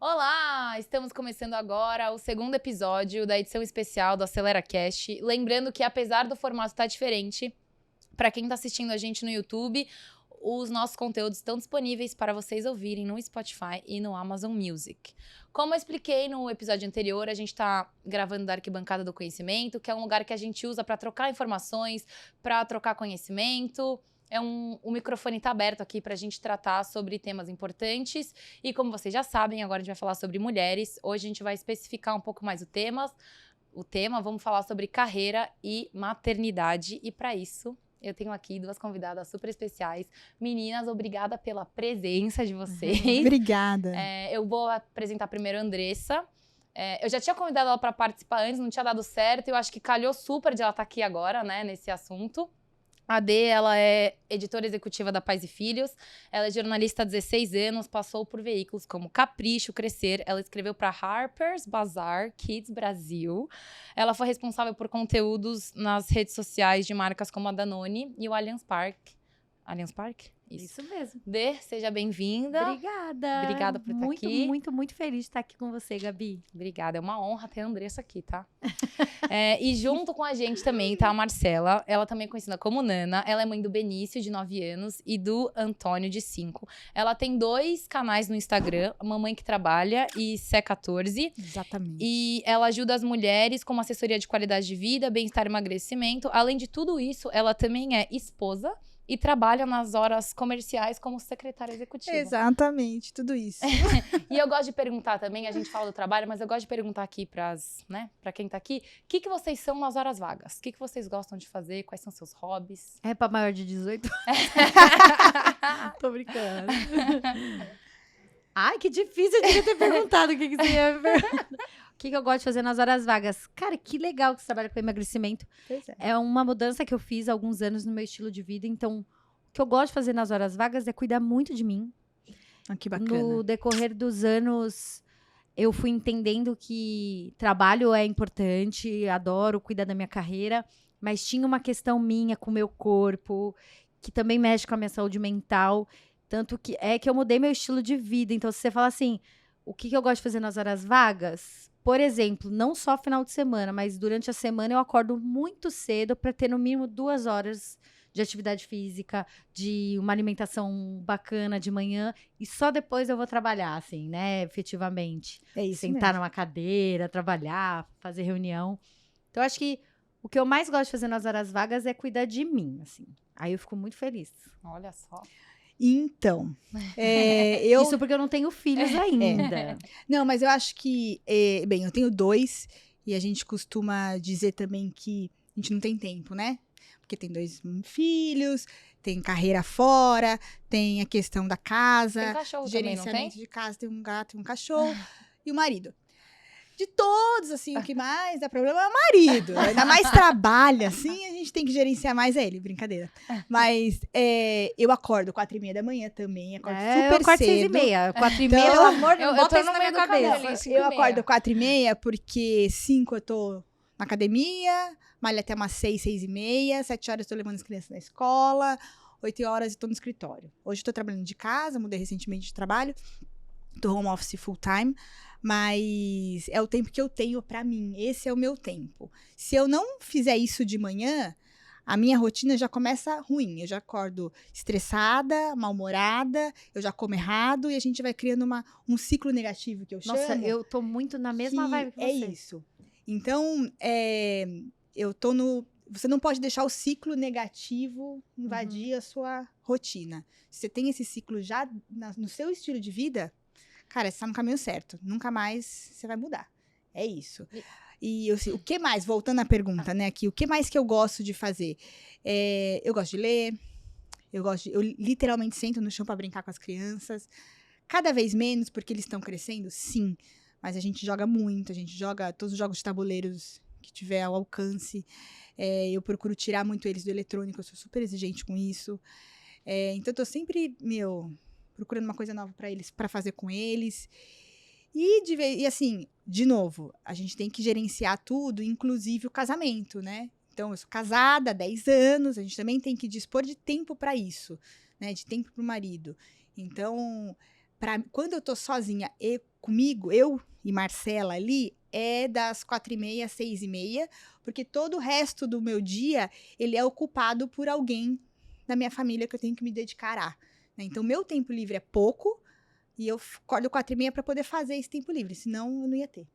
Olá! Estamos começando agora o segundo episódio da edição especial do AceleraCast. Lembrando que, apesar do formato estar diferente, para quem está assistindo a gente no YouTube, os nossos conteúdos estão disponíveis para vocês ouvirem no Spotify e no Amazon Music. Como eu expliquei no episódio anterior, a gente está gravando da Arquibancada do Conhecimento, que é um lugar que a gente usa para trocar informações, para trocar conhecimento. O microfone está aberto aqui para a gente tratar sobre temas importantes. E como vocês já sabem, agora a gente vai falar sobre mulheres. Hoje a gente vai especificar um pouco mais o tema. Vamos falar sobre carreira e maternidade. E para isso, eu tenho aqui duas convidadas super especiais. Meninas, obrigada pela presença de vocês. Obrigada. Eu vou apresentar primeiro a Andressa. Eu já tinha convidado ela para participar antes, não tinha dado certo. Eu acho que calhou super de ela estar aqui agora, né, nesse assunto. A Dê, ela é editora executiva da Pais e Filhos, ela é jornalista há 16 anos, passou por veículos como Capricho, Crescer, ela escreveu para Harper's Bazaar, Kids Brasil. Ela foi responsável por conteúdos nas redes sociais de marcas como a Danone e o Allianz Parque. Allianz Parque? Isso mesmo. Dê, seja bem-vinda. Obrigada. Obrigada por estar aqui. Muito feliz de estar aqui com você, Gabi. Obrigada, é uma honra ter a Andressa aqui, tá? E junto com a gente também tá a Marcela, ela também é conhecida como Nana, ela é mãe do Benício, de 9 anos, e do Antônio, de 5. Ela tem 2 canais no Instagram, Mamãe que Trabalha e C14. Exatamente. E ela ajuda as mulheres com assessoria de qualidade de vida, bem-estar e emagrecimento. Além de tudo isso, ela também é esposa e trabalha nas horas comerciais como secretária executiva. Exatamente, tudo isso. E eu gosto de perguntar também, a gente fala do trabalho, mas eu gosto de perguntar aqui pra quem tá aqui, o que vocês são nas horas vagas? O que vocês gostam de fazer? Quais são seus hobbies? É pra maior de 18? Tô brincando. Ai, que difícil, eu devia ter perguntado o que você ia perguntar. O que eu gosto de fazer nas horas vagas? Cara, que legal que você trabalha com emagrecimento. Pois é. É uma mudança que eu fiz há alguns anos no meu estilo de vida. Então, o que eu gosto de fazer nas horas vagas é cuidar muito de mim. Ah, que bacana. No decorrer dos anos, eu fui entendendo que trabalho é importante, adoro cuidar da minha carreira, mas tinha uma questão minha com o meu corpo, que também mexe com a minha saúde mental. Tanto que eu mudei meu estilo de vida. Então, se você fala assim, o que eu gosto de fazer nas horas vagas? Por exemplo, não só final de semana, mas durante a semana eu acordo muito cedo para ter no mínimo 2 horas de atividade física, de uma alimentação bacana de manhã, e só depois eu vou trabalhar, assim, né, efetivamente. É isso Sentar mesmo. numa cadeira, trabalhar, fazer reunião. Então, eu acho que o que eu mais gosto de fazer nas horas vagas é cuidar de mim, assim. Aí eu fico muito feliz. Olha só. Então, Isso porque eu não tenho filhos ainda. Não, mas eu acho que, bem, eu tenho 2 e a gente costuma dizer também que a gente não tem tempo, né? Porque tem 2 filhos, tem carreira fora, tem a questão da casa, Tem cachorro também, não tem? gerenciamento de casa, tem um gato e um cachorro e o marido. De todos, assim, o que mais dá problema é o marido. Ainda mais trabalha, assim, a gente tem que gerenciar mais ele, brincadeira. Mas eu acordo 4h30 da manhã também, acordo super eu acordo cedo. 6h30. 4h30, Então, pelo amor de eu Deus, tô bota isso no na meio minha do caminho cabeça. ali. 5h30. Eu acordo 4h30 porque 5 eu tô na academia, malho até umas 6, 6h30, 7 horas eu tô levando as crianças na escola, 8 horas eu tô no escritório. Hoje eu tô trabalhando de casa, mudei recentemente de trabalho, tô home office full time, mas é o tempo que eu tenho pra mim, esse é o meu tempo. Se eu não fizer isso de manhã, a minha rotina já começa ruim, eu já acordo estressada, mal-humorada, eu já como errado e a gente vai criando um ciclo negativo que eu chamo. Nossa, eu tô muito na mesma vibe que você. É isso. Então, eu tô no... Você não pode deixar o ciclo negativo invadir a sua rotina. Se você tem esse ciclo já no seu estilo de vida, cara, você tá no caminho certo. Nunca mais você vai mudar. É isso. E o que mais? Voltando à pergunta, né, aqui. O que mais que eu gosto de fazer? Eu gosto de ler. Eu literalmente sento no chão pra brincar com as crianças. Cada vez menos, porque eles estão crescendo, sim. Mas a gente joga muito. A gente joga todos os jogos de tabuleiros que tiver ao alcance. Eu procuro tirar muito eles do eletrônico. Eu sou super exigente com isso. Então, eu tô sempre, procurando uma coisa nova pra eles, pra fazer com eles. E assim, de novo, a gente tem que gerenciar tudo, inclusive o casamento, né? Então, eu sou casada há 10 anos, a gente também tem que dispor de tempo pra isso, né? De tempo pro marido. Então, quando eu tô sozinha e comigo, eu e Marcela ali, é das 4h30 às 6h30, porque todo o resto do meu dia, ele é ocupado por alguém da minha família que eu tenho que me dedicar a. Né? Então, meu tempo livre é pouco, e eu acordo 4h30 para poder fazer esse tempo livre, senão eu não ia ter.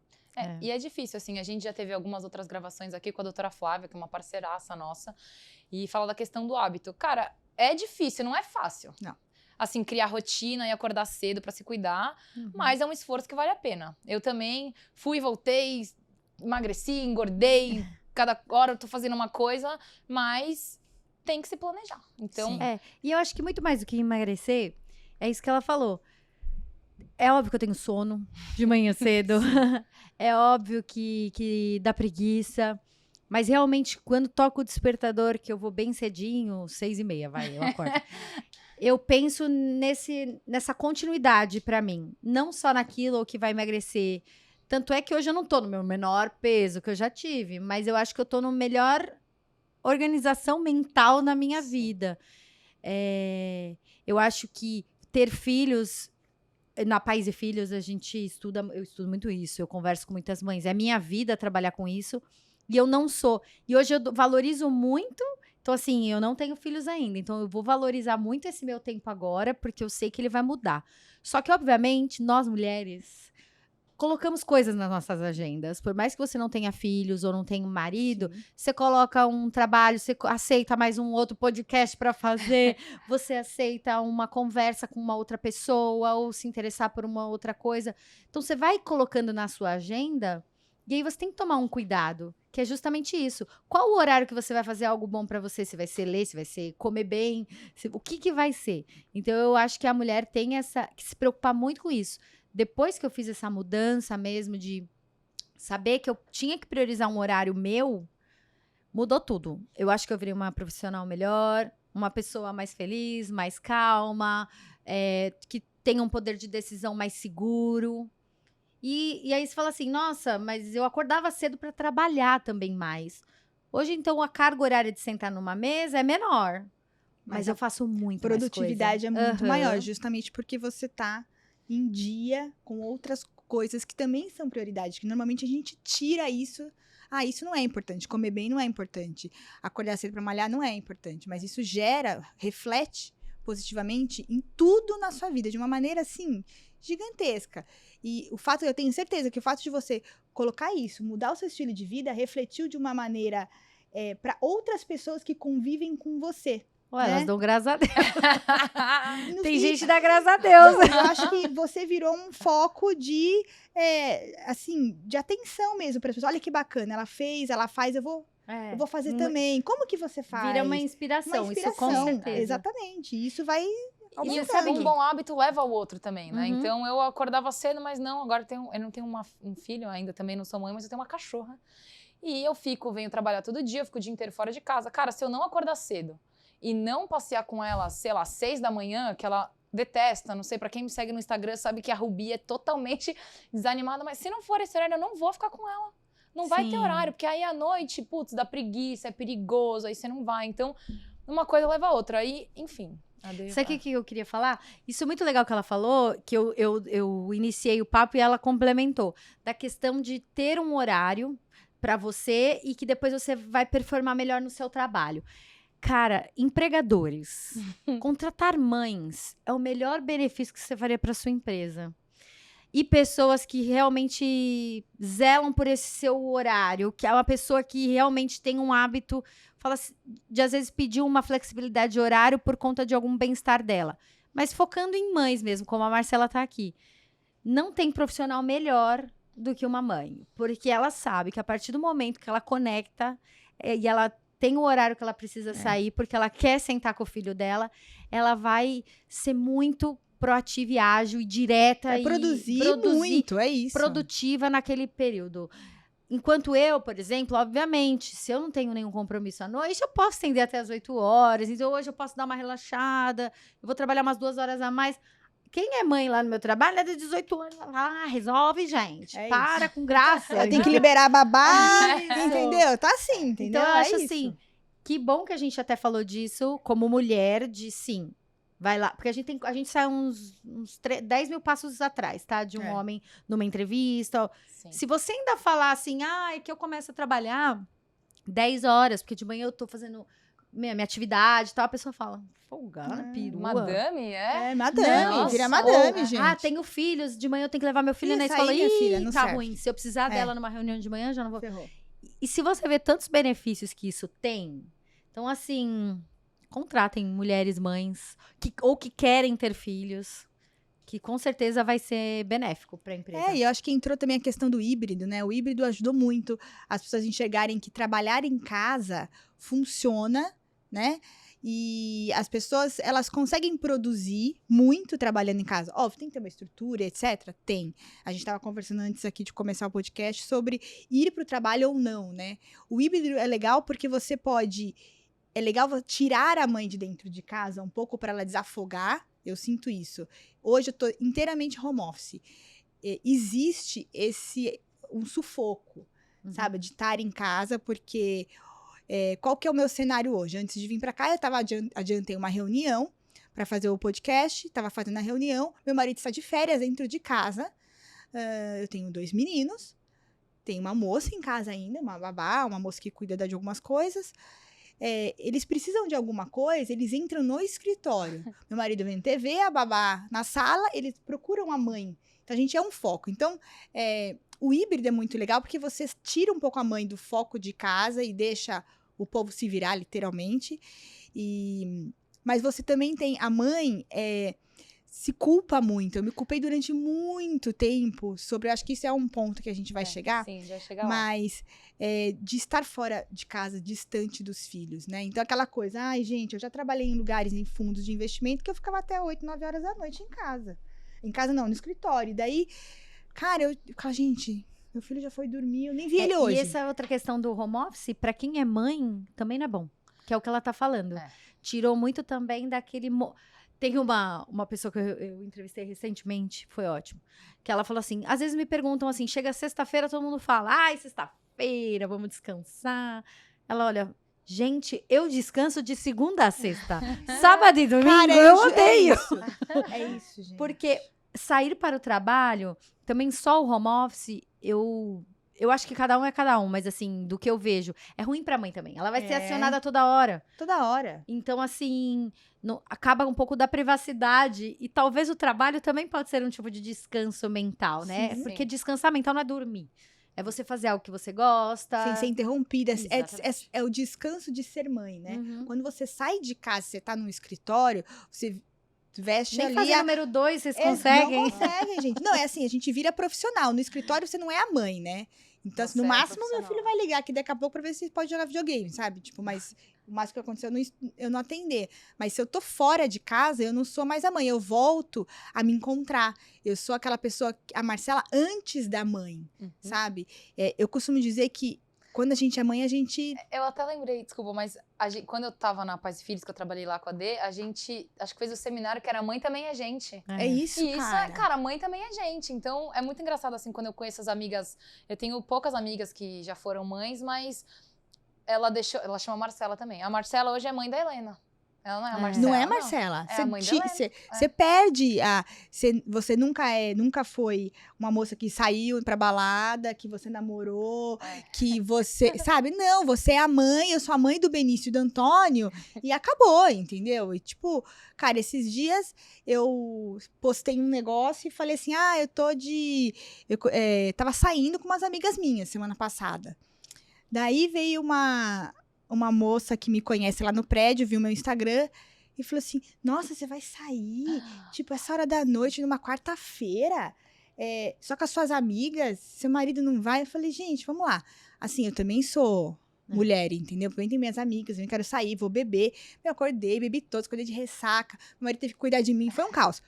E é difícil, assim, a gente já teve algumas outras gravações aqui com a doutora Flávia, que é uma parceiraça nossa, e fala da questão do hábito. Cara, é difícil, não é fácil. Não. Assim, criar rotina e acordar cedo pra se cuidar, mas é um esforço que vale a pena. Eu também fui, voltei, emagreci, engordei, cada hora eu tô fazendo uma coisa, mas tem que se planejar. Então, E eu acho que muito mais do que emagrecer, é isso que ela falou. É óbvio que eu tenho sono de manhã cedo. É óbvio que dá preguiça. Mas realmente, quando toco o despertador, que eu vou bem cedinho, 6h30, eu acordo. Eu penso nessa continuidade pra mim. Não só naquilo que vai emagrecer. Tanto é que hoje eu não tô no meu menor peso que eu já tive. Mas eu acho que eu tô no melhor organização mental na minha vida. Eu acho que ter filhos... Na Pais e Filhos, eu estudo muito isso, eu converso com muitas mães. É minha vida trabalhar com isso, e eu não sou. E hoje eu valorizo muito, então assim, eu não tenho filhos ainda, então eu vou valorizar muito esse meu tempo agora, porque eu sei que ele vai mudar. Só que, obviamente, nós mulheres colocamos coisas nas nossas agendas. Por mais que você não tenha filhos ou não tenha um marido, você coloca um trabalho, você aceita mais um outro podcast para fazer, você aceita uma conversa com uma outra pessoa ou se interessar por uma outra coisa. Então, você vai colocando na sua agenda e aí você tem que tomar um cuidado, que é justamente isso. Qual o horário que você vai fazer algo bom para você? Se vai ser ler, se vai ser comer bem, o que vai ser? Então, eu acho que a mulher tem que se preocupar muito com isso. Depois que eu fiz essa mudança mesmo de saber que eu tinha que priorizar um horário meu, mudou tudo. Eu acho que eu virei uma profissional melhor, uma pessoa mais feliz, mais calma, que tem um poder de decisão mais seguro. E aí você fala assim, nossa, mas eu acordava cedo para trabalhar também mais. Hoje, então, a carga horária de sentar numa mesa é menor. Mas eu faço muito mais coisa. Produtividade é muito maior, justamente porque você tá em dia com outras coisas que também são prioridade, que normalmente a gente tira isso. Isso não é importante, comer bem não é importante, acordar cedo para malhar não é importante, mas isso reflete positivamente em tudo na sua vida, de uma maneira, assim, gigantesca. E eu tenho certeza que o fato de você colocar isso, mudar o seu estilo de vida, refletiu de uma maneira para outras pessoas que convivem com você. Ué, elas dão graças a Deus. Tem gente que dá graças a Deus. Eu acho que você virou um foco de atenção mesmo para as pessoas. Olha que bacana, ela fez, ela faz, eu vou fazer também. Como que você faz? Vira uma inspiração, isso com certeza. Exatamente, isso vai... E você sabe que um bom hábito leva ao outro também, né? Então, eu acordava cedo, mas não, agora eu não tenho um filho ainda, também não sou mãe, mas eu tenho uma cachorra. E eu venho trabalhar todo dia, eu fico o dia inteiro fora de casa. Cara, se eu não acordar cedo e não passear com ela, sei lá, 6h, que ela detesta, não sei, pra quem me segue no Instagram sabe que a Rubi é totalmente desanimada, mas se não for esse horário, eu não vou ficar com ela. Não vai ter horário, porque aí à noite, putz, dá preguiça, é perigoso, aí você não vai. Então, uma coisa leva a outra. Aí, enfim... Sabe o que eu queria falar? Isso é muito legal que ela falou, que eu iniciei o papo e ela complementou. Da questão de ter um horário pra você e que depois você vai performar melhor no seu trabalho. Cara, empregadores, contratar mães é o melhor benefício que você faria pra sua empresa. E pessoas que realmente zelam por esse seu horário, que é uma pessoa que realmente tem um hábito, fala de às vezes pedir uma flexibilidade de horário por conta de algum bem-estar dela. Mas focando em mães mesmo, como a Marcela tá aqui. Não tem profissional melhor do que uma mãe. Porque ela sabe que a partir do momento que ela conecta e ela tem o horário que ela precisa sair, porque ela quer sentar com o filho dela, ela vai ser muito proativa e ágil e direta. Produzir muito, é isso. Produtiva naquele período. Enquanto eu, por exemplo, obviamente, se eu não tenho nenhum compromisso à noite, eu posso estender até as 8 horas. Então, hoje eu posso dar uma relaxada, eu vou trabalhar umas 2 horas a mais. Quem é mãe lá no meu trabalho é de 18 anos. Resolve, gente. Para isso. Com graça. Tem que liberar a babá, entendeu? Tá assim, entendeu? Então, eu acho assim, que bom que a gente até falou disso como mulher, de sim, Vai lá, porque a gente sai uns 10 mil passos atrás, tá? De um homem numa entrevista. Sim. Se você ainda falar assim, é que eu começo a trabalhar 10 horas, porque de manhã eu tô fazendo minha atividade e tal, a pessoa fala, folgada, perua. Madame, Madame, vira madame, gente. Tenho filhos, de manhã eu tenho que levar meu filho na Isso escola. aí, minha filha, não tá serve. ruim. Se eu precisar dela numa reunião de manhã, já não vou. Ferrou. E se você vê tantos benefícios que isso tem, então assim, contratem mulheres mães ou que querem ter filhos, que com certeza vai ser benéfico para a empresa. E eu acho que entrou também a questão do híbrido, né? O híbrido ajudou muito as pessoas a enxergarem que trabalhar em casa funciona, né? E as pessoas, elas conseguem produzir muito trabalhando em casa. Óbvio, tem que ter uma estrutura, etc. Tem. A gente estava conversando antes aqui de começar o podcast sobre ir para o trabalho ou não, né? O híbrido é legal porque você pode... É legal tirar a mãe de dentro de casa um pouco para ela desafogar. Eu sinto isso. Hoje eu tô inteiramente home office. Existe um sufoco, sabe? De estar em casa, porque... qual que é o meu cenário hoje? Antes de vir para cá, eu adiantei uma reunião para fazer o podcast, estava fazendo a reunião, meu marido está de férias dentro de casa, eu tenho 2 meninos, tem uma moça em casa ainda, uma babá, uma moça que cuida de algumas coisas, eles precisam de alguma coisa, eles entram no escritório, meu marido vê TV, a babá na sala, eles procuram a mãe, então a gente é um foco, então... O híbrido é muito legal porque você tira um pouco a mãe do foco de casa e deixa o povo se virar, literalmente. Mas você também tem... A mãe se culpa muito. Eu me culpei durante muito tempo sobre... Eu acho que isso é um ponto que a gente vai chegar. Sim, já chega lá. Mas de estar fora de casa, distante dos filhos, né? Então, aquela coisa... Ai, gente, eu já trabalhei em lugares, em fundos de investimento, que eu ficava até 8, 9 horas da noite em casa. Em casa não, no escritório. E daí... Cara, gente, meu filho já foi dormir, eu nem vi ele hoje. E essa outra questão do home office, pra quem é mãe, também não é bom. Que é o que ela tá falando. Tirou muito também daquele... Tem uma pessoa que eu entrevistei recentemente, foi ótimo. Que ela falou assim, às vezes me perguntam assim, chega sexta-feira, todo mundo fala, sexta-feira, vamos descansar. Ela, olha... Gente, eu descanso de segunda a sexta. Sábado e domingo, cara, eu odeio. É isso, gente. Porque sair para o trabalho... Também só o home office, eu acho que cada um é cada um, mas assim, do que eu vejo, é ruim pra mãe também. Ela vai ser acionada toda hora. Toda hora. Então, assim, acaba um pouco da privacidade e talvez o trabalho também pode ser um tipo de descanso mental, né? Sim. Porque descansar mental não é dormir. É você fazer algo que você gosta. Sem ser interrompida. É o descanso de ser mãe, né? Quando você sai de casa, você tá num escritório, você... veste nem ali... fazer número 2, vocês conseguem? Não conseguem, gente. Não, é assim, a gente vira profissional. No escritório, você não é a mãe, né? Então, assim, no máximo, meu filho vai ligar aqui daqui a pouco pra ver se pode jogar videogame, sabe? Tipo, mas o máximo que aconteceu eu não atender. Mas se eu tô fora de casa, eu não sou mais a mãe. Eu volto a me encontrar. Eu sou aquela pessoa, a Marcela, antes da mãe, sabe? Eu costumo dizer que quando a gente é mãe, a gente... Eu até lembrei, desculpa, mas quando eu tava na Paz e Filhos, que eu trabalhei lá com a Dê, a gente, acho que fez o seminário que era Mãe Também é Gente. É isso, e cara. Cara, mãe também é gente. Então, é muito engraçado, assim, quando eu conheço as amigas... Eu tenho poucas amigas que já foram mães, mas ela chama Marcela também. A Marcela hoje é mãe da Helena. Ela não é a Marcela. Não é a Marcela. É a mãe da Helena. Você perde você nunca foi uma moça que saiu pra balada, que você namorou, que você... Sabe? Não, você é a mãe, eu sou a mãe do Benício e do Antônio, e acabou, entendeu? E tipo, cara, esses dias eu postei um negócio e falei assim, eu tava saindo com umas amigas minhas semana passada. Daí veio uma moça que me conhece lá no prédio, viu meu Instagram e falou assim, nossa, você vai sair, tipo, essa hora da noite, numa quarta-feira, só com as suas amigas, seu marido não vai? Eu falei, gente, vamos lá. Assim, eu também sou mulher, entendeu? Eu também tenho minhas amigas, eu quero sair, vou beber. Eu acordei, bebi todos, acordei de ressaca, meu marido teve que cuidar de mim, foi um caos.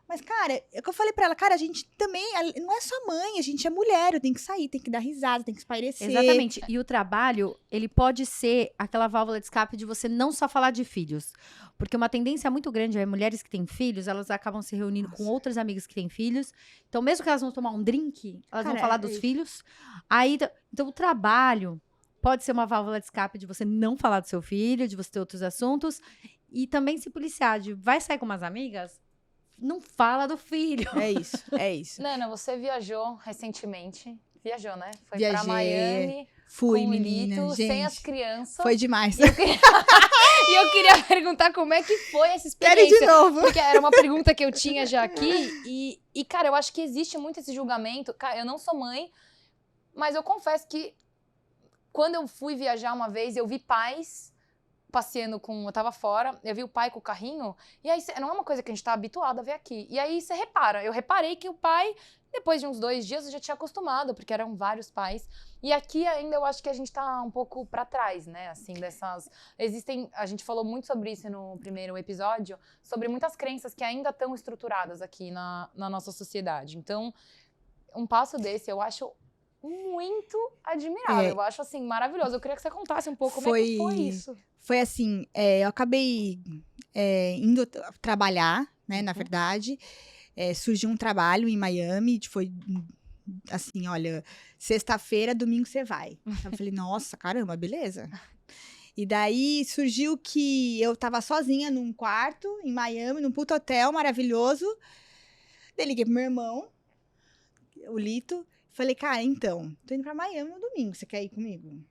Mas, cara, é o que eu falei pra ela, cara, a gente também, não é só mãe, a gente é mulher, eu tenho que sair, tem que dar risada, tem que espairecer. Exatamente, e o trabalho, ele pode ser aquela válvula de escape de você não só falar de filhos, porque uma tendência muito grande é mulheres que têm filhos, elas acabam se reunindo com outras amigas que têm filhos, então mesmo que elas vão tomar um drink, elas vão falar dos filhos, aí, então o trabalho pode ser uma válvula de escape de você não falar do seu filho, de você ter outros assuntos, E também se policiar de vai sair com umas amigas, não fala do filho. É isso. Nana, você viajou recentemente. Viajou, né? Foi Viajei. pra Miami. Fui, com o menina, Lito, gente. sem as crianças. Foi demais. E eu queria perguntar como é que foi essa Quero ir experiência. de novo. Porque era uma pergunta que eu tinha já aqui. E, cara, eu acho que existe muito esse julgamento. Cara, eu não sou mãe, mas eu confesso que quando eu fui viajar uma vez, eu vi pais passeando com... Eu tava fora, eu vi o pai com o carrinho. E aí, não é uma coisa que a gente tá habituado a ver aqui. E aí, você repara. Eu reparei que o pai, depois de uns 2 dias, eu já tinha acostumado, porque eram vários pais. E aqui ainda eu acho que a gente tá um pouco pra trás, né? Assim, dessas... A gente falou muito sobre isso no primeiro episódio, sobre muitas crenças que ainda estão estruturadas aqui na nossa sociedade. Então, um passo desse, eu acho muito admirável. Eu acho, assim, maravilhoso. Eu queria que você contasse um pouco como é que foi isso. Foi assim, eu acabei indo trabalhar, né, na verdade. Surgiu um trabalho em Miami, foi assim, olha, sexta-feira, domingo você vai. Eu falei, nossa, caramba, beleza. E daí surgiu que eu tava sozinha num quarto em Miami, num puto hotel maravilhoso. Daí liguei pro meu irmão, o Lito. Falei, cara, então, tô indo pra Miami no domingo, você quer ir comigo?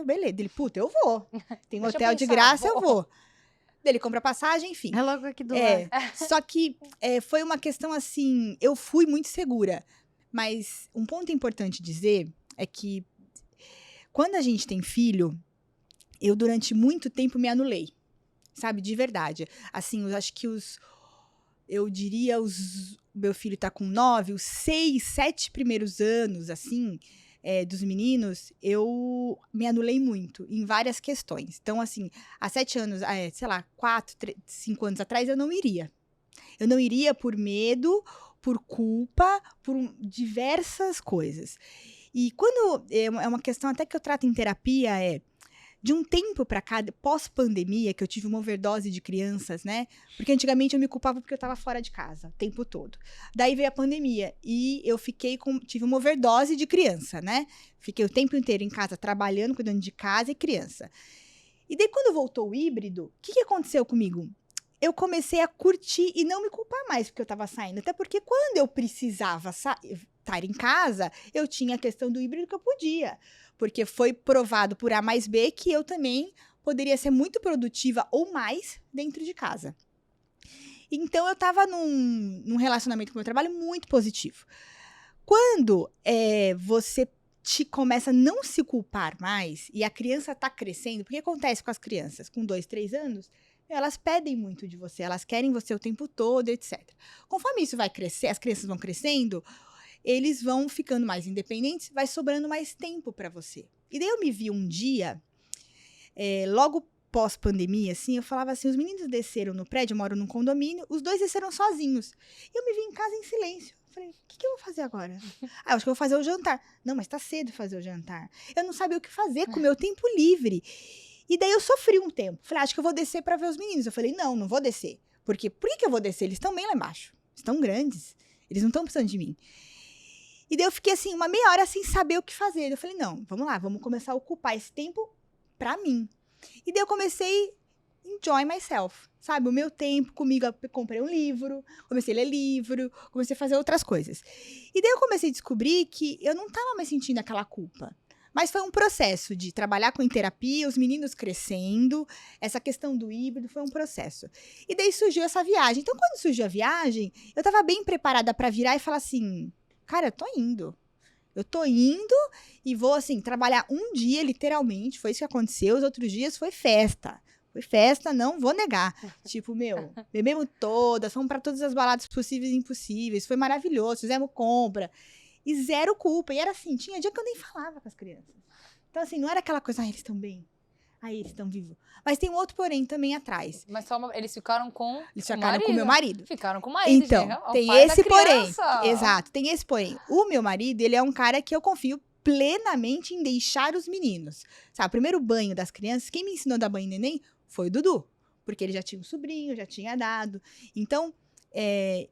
Beleza. Ele, puta, eu vou. Tem um hotel de graça, eu vou. Daí ele compra passagem, enfim. É logo aqui do lado. Só que foi uma questão assim, eu fui muito segura. Mas um ponto importante dizer é que quando a gente tem filho, eu durante muito tempo me anulei. Sabe, de verdade. Assim, eu acho que meu filho tá com 9, os 6, 7 primeiros anos, assim, dos meninos, eu me anulei muito em várias questões. Então, assim, há 7 anos, 4, 5 anos atrás, eu não iria. Eu não iria por medo, por culpa, por diversas coisas. E quando, é uma questão até que eu trato em terapia, de um tempo pra cá, pós-pandemia, que eu tive uma overdose de crianças, né? Porque antigamente eu me culpava porque eu tava fora de casa o tempo todo. Daí veio a pandemia e eu tive uma overdose de criança, né? Fiquei o tempo inteiro em casa trabalhando, cuidando de casa e criança. E daí quando voltou o híbrido, o que aconteceu comigo? Eu comecei a curtir e não me culpar mais porque eu tava saindo. Até porque quando eu precisava estar em casa, eu tinha a questão do híbrido que eu podia. Porque foi provado por A mais B que eu também poderia ser muito produtiva ou mais dentro de casa. Então, eu estava num relacionamento com o meu trabalho muito positivo. Quando você começa a não se culpar mais e a criança está crescendo, porque acontece com as crianças com 2, 3 anos, elas pedem muito de você, elas querem você o tempo todo, etc. Conforme isso vai crescer, as crianças vão crescendo, eles vão ficando mais independentes, vai sobrando mais tempo para você. E daí eu me vi um dia, logo pós-pandemia, assim, eu falava assim, os meninos desceram no prédio, eu moro num condomínio, os 2 desceram sozinhos. Eu me vi em casa em silêncio. Falei, o que eu vou fazer agora? Eu acho que eu vou fazer o jantar. Não, mas tá cedo fazer o jantar. Eu não sabia o que fazer com o meu tempo livre. E daí eu sofri um tempo. Falei, acho que eu vou descer para ver os meninos. Eu falei, não vou descer. Por que eu vou descer? Eles estão bem lá embaixo. Estão grandes. Eles não estão precisando de mim. E daí eu fiquei assim, uma meia hora sem saber o que fazer. Eu falei, não, vamos lá, vamos começar a ocupar esse tempo pra mim. E daí eu comecei a enjoy myself, sabe? O meu tempo comigo, eu comprei um livro, comecei a ler livro, comecei a fazer outras coisas. E daí eu comecei a descobrir que eu não tava mais sentindo aquela culpa. Mas foi um processo de trabalhar com terapia, os meninos crescendo, essa questão do híbrido foi um processo. E daí surgiu essa viagem. Então, quando surgiu a viagem, eu tava bem preparada pra virar e falar assim, cara, eu tô indo. Eu tô indo e vou, assim, trabalhar um dia, literalmente, foi isso que aconteceu. Os outros dias foi festa. Foi festa, não vou negar. Tipo, bebemos todas, fomos pra todas as baladas possíveis e impossíveis. Foi maravilhoso, fizemos compra. E zero culpa. E era assim, tinha dia que eu nem falava com as crianças. Então, assim, não era aquela coisa, eles estão bem. Eles estão vivos. Mas tem um outro porém também atrás. Mas eles ficaram com Eles ficaram com o meu marido. Ficaram com o marido. Então, gente, tem esse porém. Exato, tem esse porém. O meu marido, ele é um cara que eu confio plenamente em deixar os meninos. Sabe, o primeiro banho das crianças, quem me ensinou a dar banho em neném foi o Dudu. Porque ele já tinha um sobrinho, já tinha dado. Então,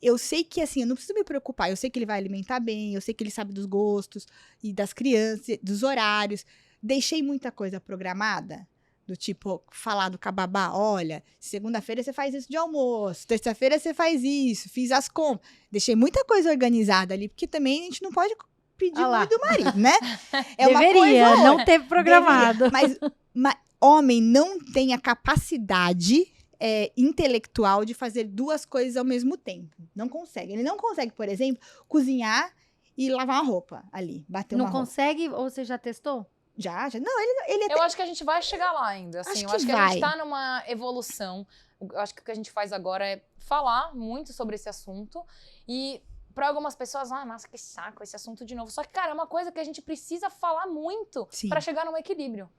eu sei que, assim, eu não preciso me preocupar. Eu sei que ele vai alimentar bem, eu sei que ele sabe dos gostos e das crianças, dos horários. Deixei muita coisa programada? Do tipo, falar do cababá, olha, segunda-feira você faz isso de almoço, terça-feira você faz isso, fiz as compras. Deixei muita coisa organizada ali, porque também a gente não pode pedir muito do marido, né? Deveria, não teve programado. Mas homem não tem a capacidade intelectual de fazer duas coisas ao mesmo tempo. Não consegue. Ele não consegue, por exemplo, cozinhar e lavar uma roupa ali, bater uma Não roupa. consegue ou você já testou? Já. Não, ele Eu acho que a gente vai chegar lá ainda, assim. Eu acho que a gente tá numa evolução. Eu acho que o que a gente faz agora é falar muito sobre esse assunto. E para algumas pessoas, nossa, que saco esse assunto de novo. Só que, cara, é uma coisa que a gente precisa falar muito para chegar num equilíbrio.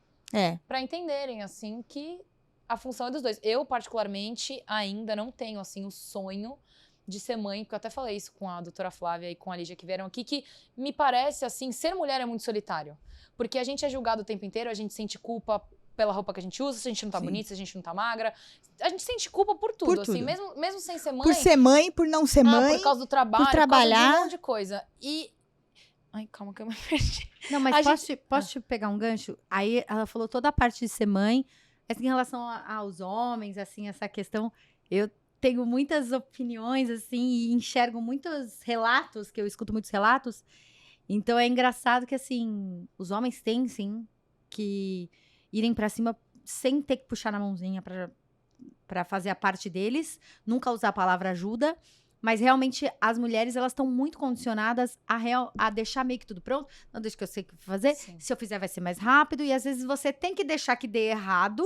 Para entenderem, assim, que a função é dos dois. Eu, particularmente, ainda não tenho, assim, o sonho de ser mãe, porque eu até falei isso com a doutora Flávia e com a Lígia que vieram aqui, que me parece, assim, ser mulher é muito solitário. Porque a gente é julgado o tempo inteiro, a gente sente culpa pela roupa que a gente usa, se a gente não tá bonita, se a gente não tá magra. A gente sente culpa por tudo, assim, mesmo sem ser mãe. Por ser mãe, por não ser mãe. Por causa do trabalho, por trabalhar. Por causa de um monte de coisa. Ai, calma que eu me perdi. Não, mas posso te pegar um gancho? Aí ela falou toda a parte de ser mãe, assim, em relação aos homens, assim, essa questão, eu tenho muitas opiniões, assim, e enxergo muitos relatos, que eu escuto muitos relatos. Então, é engraçado que, assim, os homens têm, sim, que irem pra cima sem ter que puxar na mãozinha pra fazer a parte deles. Nunca usar a palavra ajuda. Mas, realmente, as mulheres, elas estão muito condicionadas a deixar meio que tudo pronto. Não, deixa que eu sei o que fazer. Sim. Se eu fizer, vai ser mais rápido. E, às vezes, você tem que deixar que dê errado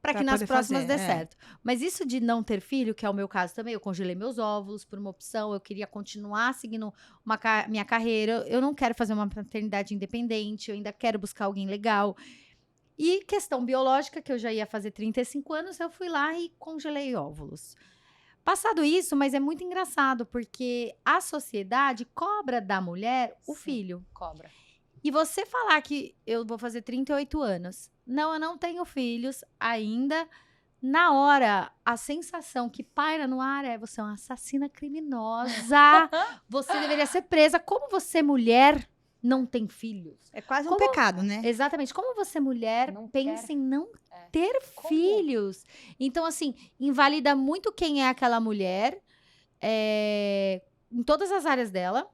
pra que nas próximas dê certo. Mas isso de não ter filho, que é o meu caso também, eu congelei meus óvulos por uma opção. Eu queria continuar seguindo minha carreira. Eu não quero fazer uma maternidade independente. Eu ainda quero buscar alguém legal. E questão biológica, que eu já ia fazer 35 anos, eu fui lá e congelei óvulos. Passado isso, mas é muito engraçado, porque a sociedade cobra da mulher o filho. Cobra. E você falar que eu vou fazer 38 anos, não, eu não tenho filhos ainda, na hora, a sensação que paira no ar é: você é uma assassina criminosa, você deveria ser presa. Como você, mulher, não tem filhos? É quase um pecado, né? Exatamente. Como você, mulher, pensa em não ter filhos? Então, assim, invalida muito quem é aquela mulher em todas as áreas dela.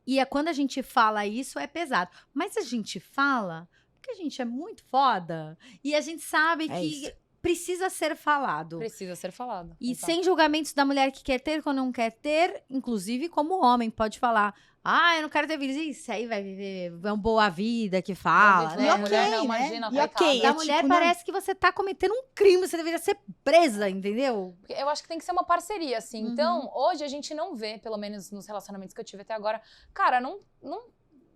E quando a gente fala isso, é pesado. Mas a gente fala porque a gente é muito foda. E a gente sabe que precisa ser falado. Precisa ser falado. E sem julgamentos da mulher que quer ter ou não quer ter, inclusive como homem pode falar: eu não quero ter filhos. Isso aí vai viver uma boa vida, que fala, né? A mulher não imagina, a mulher parece que você tá cometendo um crime, você deveria ser presa, entendeu? Eu acho que tem que ser uma parceria, assim. Então, hoje a gente não vê, pelo menos nos relacionamentos que eu tive até agora, cara,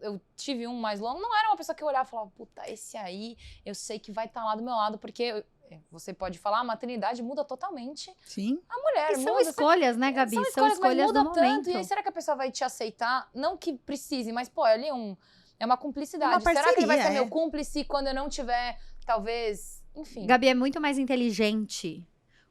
eu tive um mais longo, não era uma pessoa que eu olhava e falava: puta, esse aí, eu sei que vai estar lá do meu lado, porque você pode falar, a maternidade muda totalmente. Sim. A mulher muda. São escolhas, né, Gabi? São escolhas, mas muda do tanto. momento. E aí, será que a pessoa vai te aceitar? Não que precise, mas, pô, ali é uma cumplicidade. Uma parceria, será que ele vai ser meu cúmplice quando eu não tiver, talvez, enfim. Gabi, é muito mais inteligente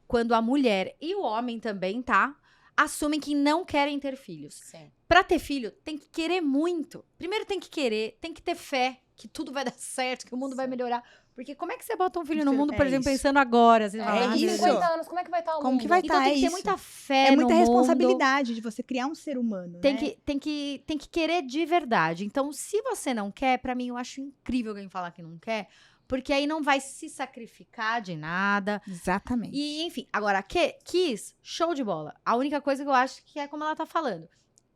quando a mulher e o homem também, tá? Assumem que não querem ter filhos. Sim. Pra ter filho, tem que querer muito. Primeiro tem que querer, tem que ter fé que tudo vai dar certo, que o mundo vai melhorar. Porque como é que você bota um filho no mundo, por exemplo, pensando agora? Você fala, isso. 50 anos, como é que vai estar o mundo? Como que vai então tem que ter muita fé É muita no responsabilidade de você criar um ser humano, tem né? Tem que querer de verdade. Então, se você não quer, pra mim, eu acho incrível alguém falar que não quer, porque aí não vai se sacrificar de nada. Exatamente. E, enfim, agora, quis, show de bola. A única coisa que eu acho que é como ela tá falando.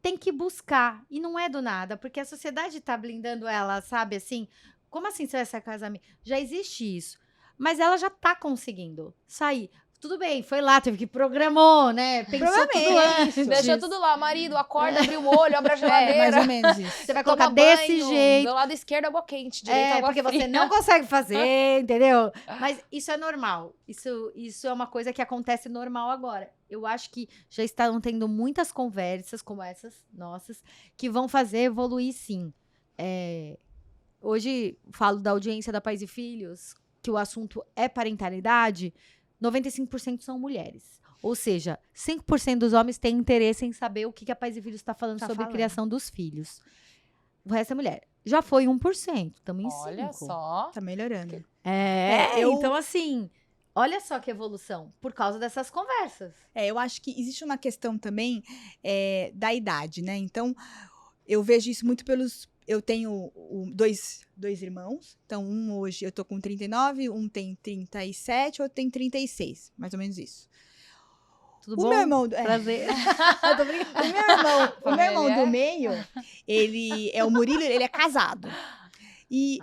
Tem que buscar. E não é do nada, porque a sociedade tá blindando ela, sabe, assim... Como assim você vai sair com as amigas? Já existe isso. Mas ela já tá conseguindo sair. Tudo bem, foi lá, teve que programou, né? Pensou tudo antes. Deixou tudo lá. Marido, acorda, abre o olho, abre a geladeira. Mais ou menos isso. Você vai colocar desse banho, jeito. Do lado esquerdo, água quente. Direito, água porque fria. você não consegue fazer, entendeu? Mas isso é normal. Isso é uma coisa que acontece normal agora. Eu acho que já estão tendo muitas conversas como essas nossas que vão fazer evoluir, sim. Hoje, falo da audiência da Pais e Filhos, que o assunto é parentalidade, 95% são mulheres. Ou seja, 5% dos homens têm interesse em saber o que a Pais e Filhos está falando sobre a criação dos filhos. O resto é mulher. Já foi 1%, estamos em 5%. Olha só. Tá melhorando. Então assim, olha só que evolução, por causa dessas conversas. Eu acho que existe uma questão também da idade, né? Então, eu vejo isso muito pelos... Eu tenho dois irmãos. Então, um hoje eu tô com 39, um tem 37, outro tem 36. Mais ou menos isso. Tudo O bom? meu irmão... Prazer. Tô brincando. O meu irmão do meio, ele é o Murilo, ele é casado. E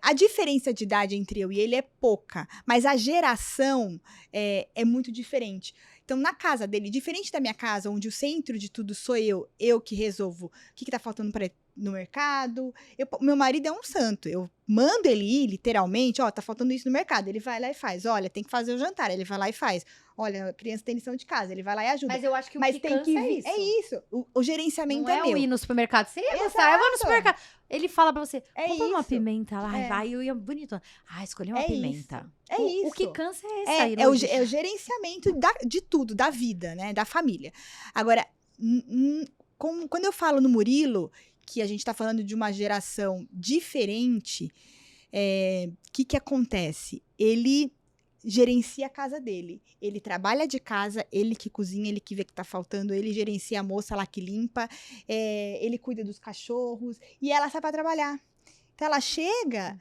a diferença de idade entre eu e ele é pouca, mas a geração é muito diferente. Então, na casa dele, diferente da minha casa, onde o centro de tudo sou eu que resolvo o que tá faltando no mercado. Meu marido é um santo. Eu mando ele ir, literalmente, tá faltando isso no mercado. Ele vai lá e faz. Olha, tem que fazer o jantar. Ele vai lá e faz. Olha, a criança tem lição de casa. Ele vai lá e ajuda. Mas eu acho que Mas o que tem cansa que é isso. É isso. O gerenciamento Não é meu. o ir no supermercado. Você ia gostar, eu vou no supermercado. Ele fala pra você, compra uma isso. pimenta lá, vai, eu ia bonito. Escolhi uma pimenta. Isso. O que cansa é essa é o gerenciamento de tudo, da vida, né? Da família. Agora, quando eu falo no Murilo, que a gente tá falando de uma geração diferente, que acontece? Ele gerencia a casa dele. Ele trabalha de casa, ele que cozinha, ele que vê que tá faltando, ele gerencia a moça lá que limpa, ele cuida dos cachorros, e ela sai pra trabalhar. Então ela chega,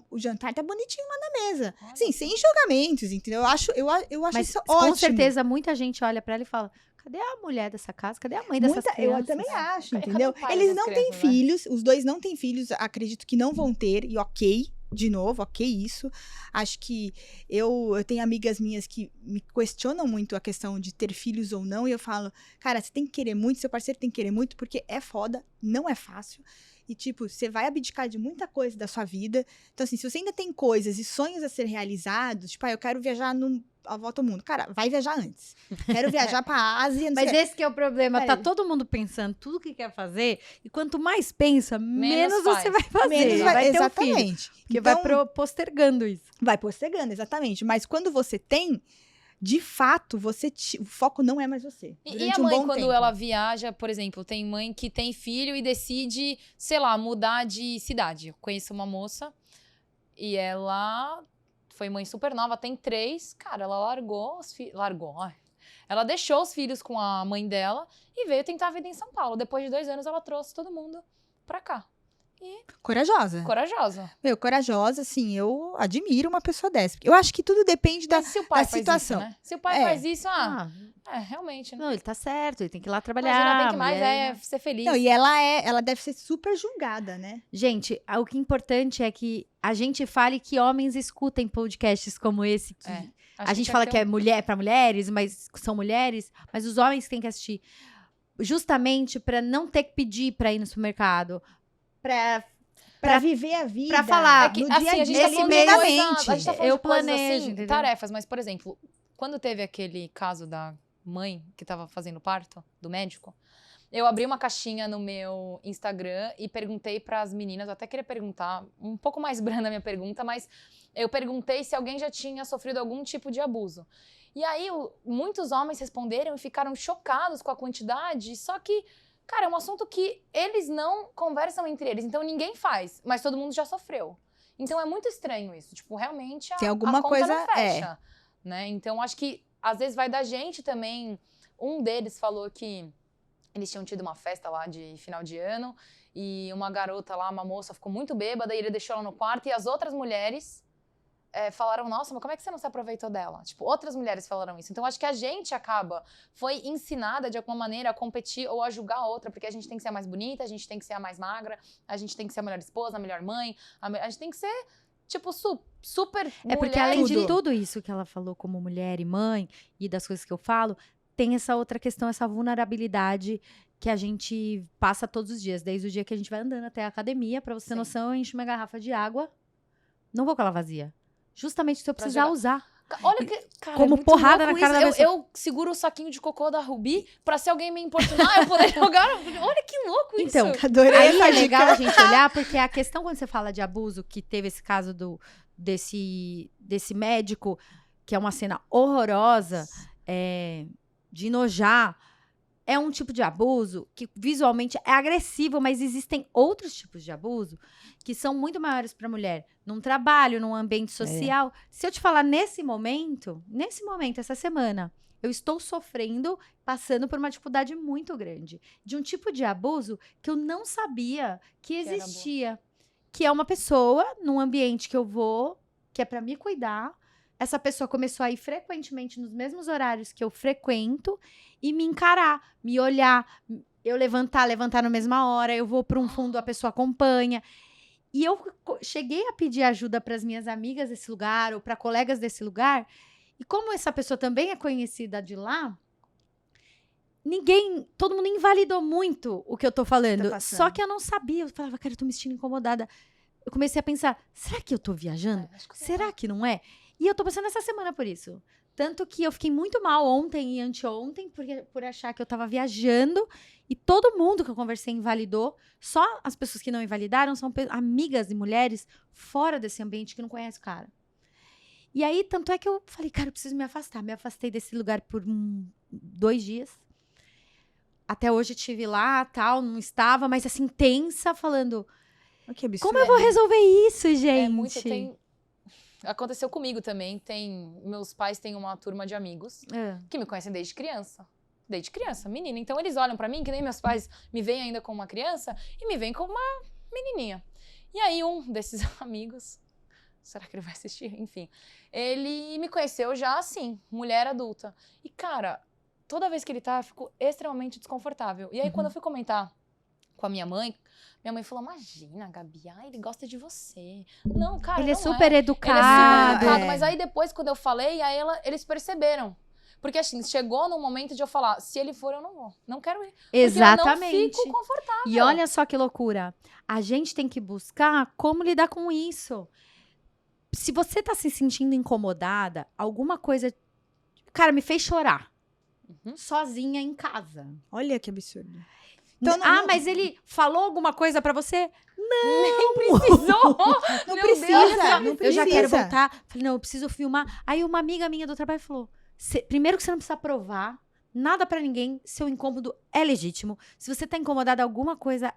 o jantar tá bonitinho lá na mesa. Sim, sem julgamentos, entendeu? Eu acho Mas, isso ótimo. Com certeza, muita gente olha pra ela e fala, cadê a mulher dessa casa? Cadê a mãe dessas crianças? Eu também acho, entendeu? Cadê o pai Eles dessas não têm crianças, né? filhos, os dois não têm filhos, acredito que não vão ter, e ok, de novo, ok isso. Acho que eu tenho amigas minhas que me questionam muito a questão de ter filhos ou não, e eu falo, cara, você tem que querer muito, seu parceiro tem que querer muito, porque é foda, não é fácil. E, tipo, você vai abdicar de muita coisa da sua vida. Então, assim, se você ainda tem coisas e sonhos a ser realizados, tipo, eu quero viajar a volta ao mundo. Cara, vai viajar antes. Quero viajar pra Ásia. Não Mas sei. esse que é o problema, tá todo mundo pensando tudo que quer fazer, e quanto mais pensa, menos você vai fazer. Vai ter exatamente. Um filho, porque então, vai postergando isso. Vai postergando, exatamente. Mas quando você tem, de fato, o foco não é mais você. E a mãe, quando ela viaja, por exemplo, tem mãe que tem filho e decide, sei lá, mudar de cidade. Eu conheço uma moça e ela foi mãe super nova, tem 3. Cara, ela largou os filhos. Ela deixou os filhos com a mãe dela e veio tentar a vida em São Paulo. Depois de 2 anos, ela trouxe todo mundo pra cá. Corajosa. Meu, corajosa, assim, eu admiro uma pessoa dessa. Eu acho que tudo depende da situação. Isso, né? Se o pai faz isso, realmente. Né? Não, ele tá certo, ele tem que ir lá trabalhar. Imagina, tem que mais ser feliz. Não, e ela deve ser super julgada, né? Gente, o que é importante é que a gente fale que homens escutem podcasts como esse. Que a gente fala que é mulher para mulheres, mas são mulheres, mas os homens têm que assistir. Justamente para não ter que pedir para ir no supermercado. Pra viver a vida. Pra falar. No dia a dia, a gente tá falando eu de planejo, assim, tarefas, mas, por exemplo, quando teve aquele caso da mãe que tava fazendo parto, do médico, eu abri uma caixinha no meu Instagram e perguntei pras meninas, eu até queria perguntar, um pouco mais branda a minha pergunta, mas eu perguntei se alguém já tinha sofrido algum tipo de abuso. E aí, muitos homens responderam e ficaram chocados com a quantidade, só que cara, é um assunto que eles não conversam entre eles, então ninguém faz, mas todo mundo já sofreu. Então é muito estranho isso, tipo, realmente tem alguma a conta coisa não fecha, né? Então acho que às vezes vai da gente também. Um deles falou que eles tinham tido uma festa lá de final de ano e uma garota lá, uma moça, ficou muito bêbada e ele deixou ela no quarto e as outras mulheres falaram, nossa, mas como é que você não se aproveitou dela? Tipo, outras mulheres falaram isso. Então, acho que a gente foi ensinada de alguma maneira a competir ou a julgar a outra, porque a gente tem que ser a mais bonita, a gente tem que ser a mais magra, a gente tem que ser a melhor esposa, a melhor mãe, a gente tem que ser, tipo, super mulher. Porque além de tudo isso que ela falou como mulher e mãe, e das coisas que eu falo, tem essa outra questão, essa vulnerabilidade que a gente passa todos os dias, desde o dia que a gente vai andando até a academia, pra você ter noção, eu encho uma garrafa de água, não vou com ela vazia. Justamente se eu precisar usar. Olha que, cara, como porrada na cara da pessoa. Eu seguro o saquinho de cocô da Rubi pra se alguém me importunar, eu poder jogar. Olha que louco isso. Então, aí é legal a gente olhar, porque a questão quando você fala de abuso, que teve esse caso desse médico, que é uma cena horrorosa, de enojar, é um tipo de abuso que visualmente é agressivo, mas existem outros tipos de abuso que são muito maiores para a mulher. Num trabalho, num ambiente social. Se eu te falar nesse momento, essa semana, eu estou sofrendo, passando por uma dificuldade muito grande. De um tipo de abuso que eu não sabia que existia. Que é uma pessoa, num ambiente que eu vou, que é para me cuidar. Essa pessoa começou a ir frequentemente nos mesmos horários que eu frequento e me encarar, me olhar, eu levantar na mesma hora, eu vou para um fundo, a pessoa acompanha. E eu cheguei a pedir ajuda para as minhas amigas desse lugar ou para colegas desse lugar. E como essa pessoa também é conhecida de lá, todo mundo invalidou muito o que eu tô falando. Só que eu não sabia. Eu falava, cara, eu tô me sentindo incomodada. Eu comecei a pensar, será que eu tô viajando? Será que não é? E eu tô passando essa semana por isso. Tanto que eu fiquei muito mal ontem e anteontem por achar que eu tava viajando. E todo mundo que eu conversei invalidou. Só as pessoas que não invalidaram são amigas e mulheres fora desse ambiente que não conhecem o cara. E aí, tanto é que eu falei, cara, eu preciso me afastar. Me afastei desse lugar por 2 dias. Até hoje estive lá, tal, não estava, mas assim, tensa, falando... Que absurdo. Como eu vou resolver isso, gente? Aconteceu comigo também. Meus pais têm uma turma de amigos que me conhecem desde criança. Desde criança, menina. Então, eles olham pra mim, que nem meus pais me veem ainda como uma criança, e me veem como uma menininha. E aí, um desses amigos... Será que ele vai assistir? Enfim. Ele me conheceu já assim, mulher adulta. E, cara, toda vez que ele tá, eu fico extremamente desconfortável. E aí, quando eu fui comentar com a minha mãe falou, imagina, Gabi, ele gosta de você. Não, cara, ele é não super educado. Ele é super educado. Mas aí, depois, quando eu falei, aí eles perceberam. Porque, assim, chegou no momento de eu falar, se ele for, eu não vou. Não quero ir. Exatamente. Porque eu não fico confortável. E olha só que loucura. A gente tem que buscar como lidar com isso. Se você tá se sentindo incomodada, alguma coisa... Cara, me fez chorar. Sozinha em casa. Olha que absurdo. Então, mas ele falou alguma coisa pra você? Não! Nem precisou! Não precisa. Eu já quero voltar. Falei, não, eu preciso filmar. Aí uma amiga minha do trabalho falou, primeiro que você não precisa provar nada pra ninguém, seu incômodo é legítimo. Se você tá incomodada, alguma coisa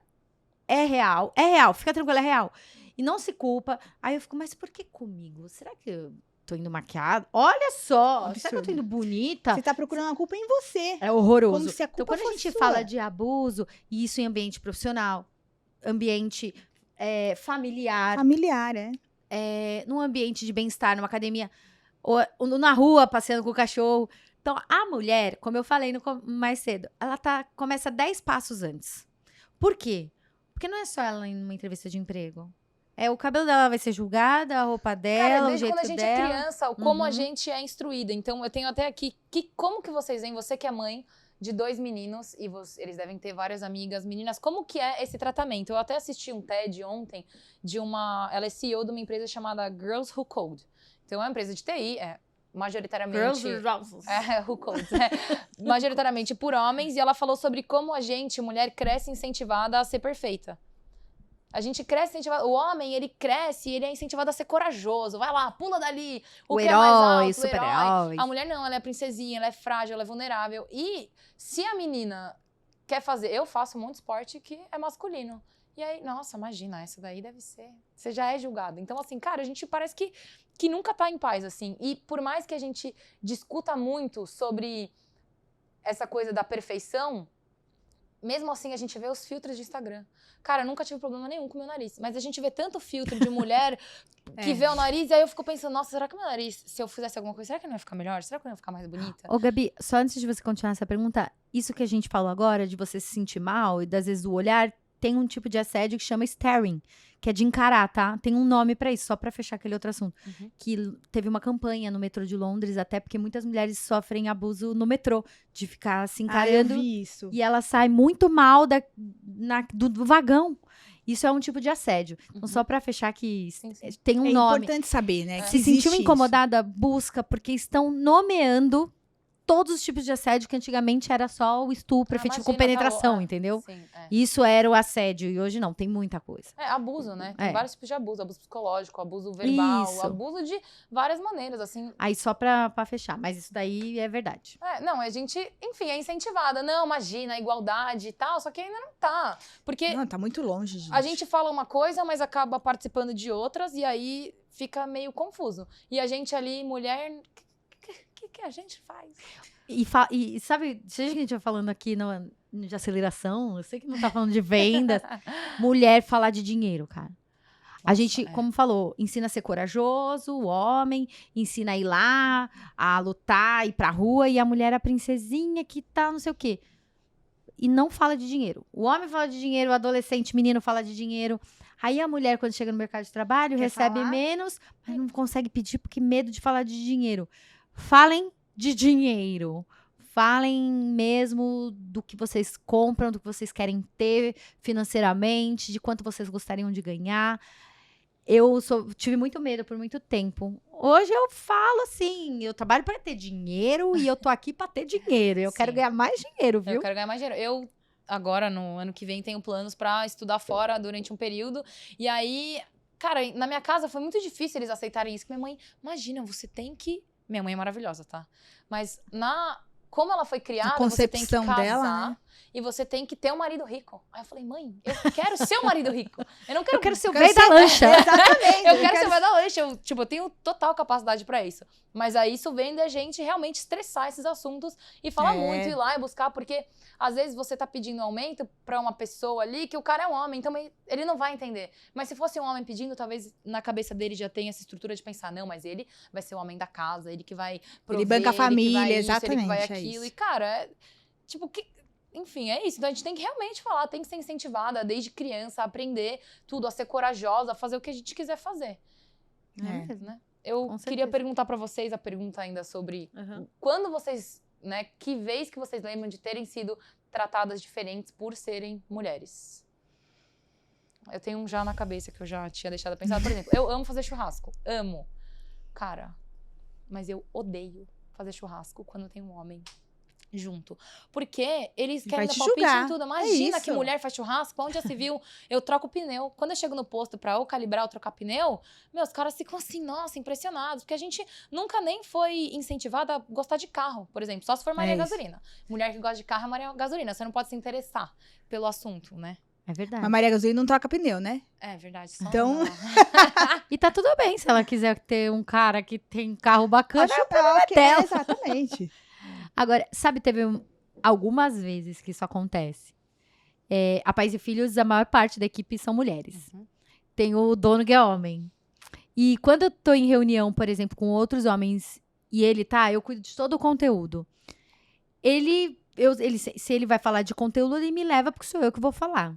é real. É real, fica tranquila, é real. E não se culpa. Aí eu fico, mas por que comigo? Será que eu tô indo maquiada? Olha só! Será que eu tô indo bonita? Você tá procurando a culpa em você. É horroroso. Como se a culpa então, quando a fosse gente sua. fala de abuso, e isso em ambiente profissional, ambiente familiar, num ambiente de bem-estar, numa academia, ou na rua, passeando com o cachorro. Então, a mulher, como eu falei mais cedo, ela começa 10 passos antes. Por quê? Porque não é só ela em uma entrevista de emprego. O cabelo dela vai ser julgado, a roupa dela, o jeito dela. Desde quando a gente é criança, como a gente é instruída. Então, eu tenho até aqui, como que vocês veem, você que é mãe de 2 meninos, e eles devem ter várias amigas meninas, como que é esse tratamento? Eu até assisti um TED ontem, ela é CEO de uma empresa chamada Girls Who Code. Então, é uma empresa de TI, majoritariamente... Who Code. Majoritariamente por homens, e ela falou sobre como a gente, mulher, cresce incentivada a ser perfeita. A gente cresce incentivado. O homem, ele cresce e ele é incentivado a ser corajoso. Vai lá, pula dali. O que herói, é mais alto, o super-herói. A mulher não, ela é princesinha, ela é frágil, ela é vulnerável. E se a menina quer fazer... Eu faço um monte de esporte que é masculino. E aí, nossa, imagina, essa daí deve ser... Você já é julgado. Então, assim, cara, a gente parece que nunca tá em paz, assim. E por mais que a gente discuta muito sobre essa coisa da perfeição, mesmo assim a gente vê os filtros de Instagram. Cara, eu nunca tive problema nenhum com o meu nariz. Mas a gente vê tanto filtro de mulher que vê o nariz, e aí eu fico pensando, nossa, será que o meu nariz, se eu fizesse alguma coisa, será que não ia ficar melhor? Será que não ia ficar mais bonita? Ô, Gabi, só antes de você continuar essa pergunta, isso que a gente falou agora, de você se sentir mal e das vezes o olhar, tem um tipo de assédio que chama staring, que é de encarar, tá? Tem um nome pra isso, só pra fechar aquele outro assunto. Que teve uma campanha no metrô de Londres, até porque muitas mulheres sofrem abuso no metrô, de ficar se encarando. Eu vi isso. E ela sai muito mal do vagão. Isso é um tipo de assédio. Então, só pra fechar que tem um nome. É importante saber, né? Se sentiu incomodada, busca, porque estão nomeando todos os tipos de assédio, que antigamente era só o estupro efetivo com imagina, penetração, tá, entendeu? Sim, Isso era o assédio, e hoje não, tem muita coisa. abuso, né? Tem É. vários tipos de abuso. Abuso psicológico, abuso verbal, Isso. abuso de várias maneiras, assim. Aí só pra fechar, mas isso daí é verdade. Não, a gente, enfim, é incentivada. Não, imagina, a igualdade e tal, só que ainda não tá. Porque Não, tá muito longe, gente. a gente fala uma coisa, mas acaba participando de outras, e aí fica meio confuso. E a gente ali, mulher, o que a gente faz? E sabe, seja que a gente vai falando aqui de aceleração, eu sei que não tá falando de vendas, mulher falar de dinheiro, cara. A gente, como falou, ensina a ser corajoso, o homem, ensina a ir lá, a lutar, ir pra rua, e a mulher é a princesinha que tá não sei o quê. E não fala de dinheiro. O homem fala de dinheiro, o adolescente, menino fala de dinheiro. Aí a mulher, quando chega no mercado de trabalho, recebe falar? menos, mas não consegue pedir porque medo de falar de dinheiro. Falem de dinheiro. Falem mesmo do que vocês compram, do que vocês querem ter financeiramente, de quanto vocês gostariam de ganhar. Tive muito medo por muito tempo. Hoje eu falo assim, eu trabalho para ter dinheiro e eu tô aqui para ter dinheiro. Eu quero ganhar mais dinheiro, viu? Eu quero ganhar mais dinheiro. Eu, agora, no ano que vem, tenho planos pra estudar fora durante um período. E aí, cara, na minha casa foi muito difícil eles aceitarem isso. Minha mãe, imagina, você tem que... Minha mãe é maravilhosa, tá? Mas como ela foi criada, você tem que concepção casar dela, né? e você tem que ter um marido rico. Aí eu falei, mãe, eu quero ser um marido rico. Eu não Eu quero ser o quero velho da ser- lancha. Exatamente. Eu quero ser vai da lanche, eu tenho total capacidade pra isso. Mas aí isso vem da gente realmente estressar esses assuntos e falar muito, ir lá e buscar, porque às vezes você tá pedindo aumento pra uma pessoa ali que o cara é um homem, então ele não vai entender. Mas se fosse um homem pedindo, talvez na cabeça dele já tenha essa estrutura de pensar, não, mas ele vai ser o homem da casa, ele que vai prover, banca a ele que vai família, isso, ele que vai exatamente, é aquilo. isso. E cara, enfim, é isso. Então a gente tem que realmente falar, tem que ser incentivada desde criança a aprender tudo, a ser corajosa, a fazer o que a gente quiser fazer. É. Né? Eu Com queria certeza. perguntar pra vocês a pergunta ainda sobre quando vocês, né, que vez que vocês lembram de terem sido tratadas diferentes por serem mulheres? Eu tenho um já na cabeça que eu já tinha deixado pensado. Por exemplo, eu amo fazer churrasco. Amo. Cara, mas eu odeio fazer churrasco quando tem um homem junto. Porque eles querem vai dar te palpite julgar. em tudo. Imagina É que isso. mulher faz churrasco, onde já se viu? Eu troco o pneu. Quando eu chego no posto pra ou calibrar ou trocar pneu, meus caras ficam assim, nossa, impressionados. Porque a gente nunca nem foi incentivada a gostar de carro, por exemplo. Só se for Maria isso. Gasolina. Mulher que gosta de carro é Maria Gasolina. Você não pode se interessar pelo assunto, né? É verdade. Mas Maria Gasolina não troca pneu, né? É verdade. Só Então- não. E tá tudo bem se ela quiser ter um cara que tem carro bacana. Acho é o problema ok, dela. exatamente. Agora, sabe, algumas vezes que isso acontece. A Pais e Filhos, a maior parte da equipe são mulheres. Tem o dono que é homem. E quando eu tô em reunião, por exemplo, com outros homens, e eu cuido de todo o conteúdo. Se ele vai falar de conteúdo, ele me leva, porque sou eu que vou falar.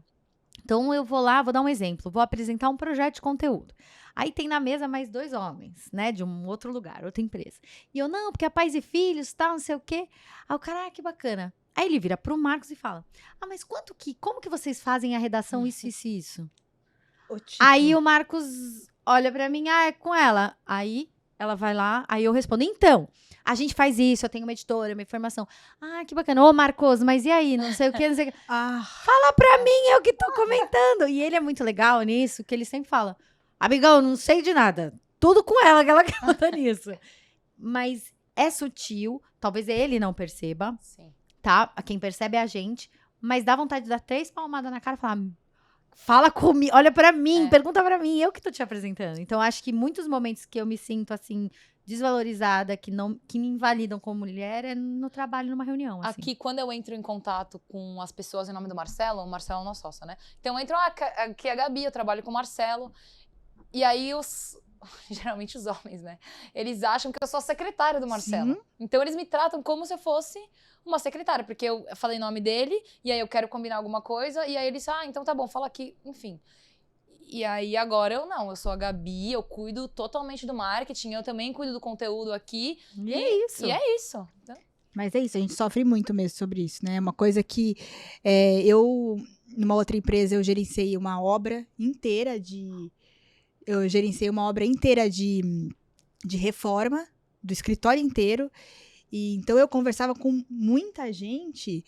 Então, eu vou lá, vou dar um exemplo. Vou apresentar um projeto de conteúdo. Aí tem na mesa mais 2 homens, né? De um outro lugar, outra empresa. E eu, não, porque é Pais e Filhos, tal, não sei o quê. Aí o cara, que bacana. Aí ele vira pro Marcos e fala, mas como que vocês fazem a redação isso, isso e isso? O tipo, Aí o Marcos olha pra mim, é com ela. Aí ela vai lá, aí eu respondo, então, a gente faz isso, eu tenho uma editora, uma informação. Que bacana. Ô, Marcos, mas e aí? Não sei o que, não sei o que. Fala pra mim, eu que tô comentando. E ele é muito legal nisso, que ele sempre fala, amigão, não sei de nada. Tudo com ela que ela canta nisso. Mas é sutil, talvez ele não perceba, Sim. tá? Quem percebe é a gente, mas dá vontade de dar 3 palmadas na cara e falar, fala comigo, olha pra mim, pergunta pra mim, eu que tô te apresentando. Então, acho que muitos momentos que eu me sinto, assim, desvalorizada, que me invalidam como mulher, é no trabalho, numa reunião, assim. Aqui, quando eu entro em contato com as pessoas em nome do Marcelo, o Marcelo é nosso sócio, né? Então, eu entro, aqui é a Gabi, eu trabalho com o Marcelo. E aí, geralmente os homens, né? Eles acham que eu sou a secretária do Marcelo. Sim. Então, eles me tratam como se eu fosse uma secretária, porque eu falei o nome dele, e aí eu quero combinar alguma coisa, e aí eles, então tá bom, fala aqui, enfim. E aí, agora eu sou a Gabi, eu cuido totalmente do marketing, eu também cuido do conteúdo aqui. E é isso. E é isso. Então, Mas é isso, a gente sofre muito mesmo sobre isso, né? Uma coisa que numa outra empresa, eu gerenciei uma obra inteira de reforma, do escritório inteiro, E, então, eu conversava com muita gente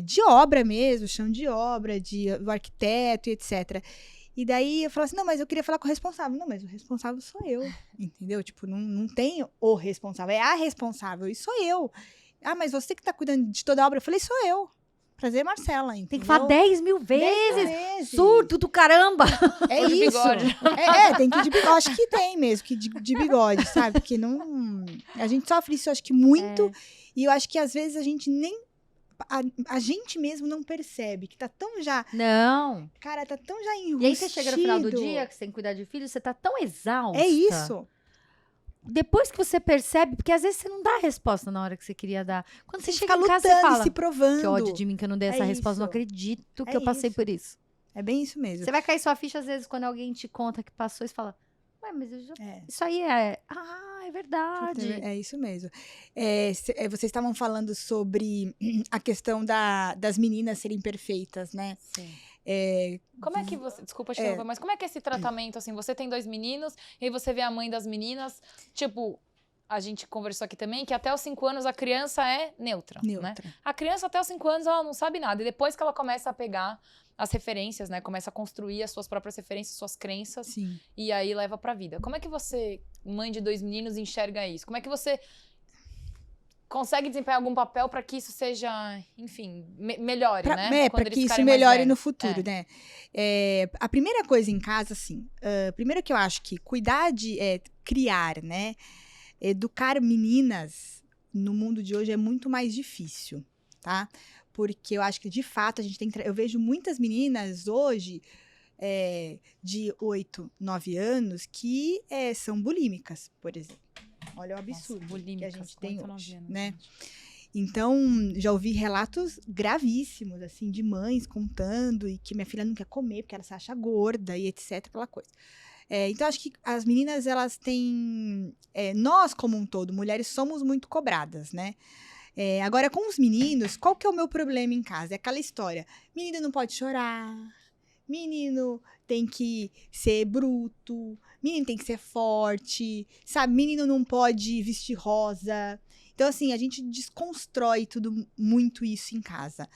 de obra mesmo, chão de obra, do arquiteto e etc. E daí eu falava assim, não, mas eu queria falar com o responsável. Não, mas o responsável sou eu, entendeu? Tipo, não tem o responsável, é a responsável, e sou eu. Ah, mas você que tá cuidando de toda a obra? Eu falei, sou eu. Prazer, Marcela, entendeu? Tem que falar 10.000 vezes. 10 vezes. Surto do caramba. É Ou de isso. bigode. Tem que ir de bigode. Acho que tem mesmo, que de bigode, sabe? Porque não... A gente sofre isso, acho que muito. E eu acho que às vezes a gente nem... A gente mesmo não percebe que tá tão já... Não. Cara, tá tão já enrustido. E aí você chega no final do dia, que você tem que cuidar de filho, você tá tão exausta. É isso. Depois que você percebe, porque às vezes você não dá a resposta na hora que você queria dar. Quando você chega Fica em casa, lutando você fala, e se provando. que ódio de mim que eu não dei essa resposta, isso. não acredito que É eu passei isso. por isso. É bem isso mesmo. Você vai cair sua ficha às vezes quando alguém te conta que passou e você fala, ué, mas eu já... Isso aí é verdade. É isso mesmo. Vocês estavam falando sobre a questão das meninas serem perfeitas, né? Sim. Como é que você... Desculpa te interromper, mas como é que é esse tratamento, assim? Você tem 2 meninos, e aí você vê a mãe das meninas, tipo... A gente conversou aqui também que até os 5 anos a criança é neutra, né? A criança até os 5 anos ela não sabe nada. E depois que ela começa a pegar as referências, né? Começa a construir as suas próprias referências, suas crenças. Sim. E aí leva pra vida. Como é que você, mãe de 2 meninos, enxerga isso? Como é que você consegue desempenhar algum papel para que isso seja, enfim, melhore, né? Para que isso melhore no futuro, né? A primeira coisa em casa, assim... primeiro que eu acho que cuidar de... criar, né? Educar meninas no mundo de hoje é muito mais difícil, tá? Porque eu acho que, de fato, a gente tem que... Eu vejo muitas meninas hoje, de 8, 9 anos, que são bulímicas, por exemplo. Olha o absurdo que a gente tem hoje, né? Então, já ouvi relatos gravíssimos, assim, de mães contando e que minha filha não quer comer porque ela se acha gorda e etc, aquela coisa. Então, acho que as meninas, elas têm... nós, como um todo, mulheres, somos muito cobradas, né? Agora, com os meninos, qual que é o meu problema em casa? É aquela história. Menino não pode chorar. Menino tem que ser bruto. Menino tem que ser forte. Sabe? Menino não pode vestir rosa. Então, assim, a gente desconstrói tudo muito isso em casa.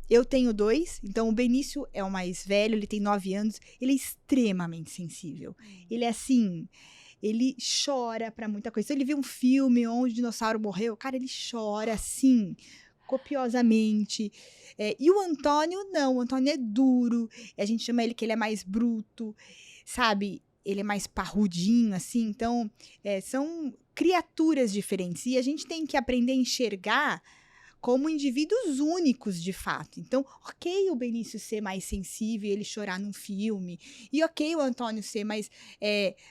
Eu tenho 2, então o Benício é o mais velho, ele tem 9 anos, ele é extremamente sensível. Ele é assim, ele chora pra muita coisa. Se ele vê um filme onde o dinossauro morreu, cara, ele chora assim, copiosamente. E o Antônio, não, o Antônio é duro, a gente chama ele que ele é mais bruto, sabe? Ele é mais parrudinho, assim, então são criaturas diferentes. E a gente tem que aprender a enxergar como indivíduos únicos, de fato. Então, ok o Benício ser mais sensível e ele chorar num filme. E ok o Antônio ser mais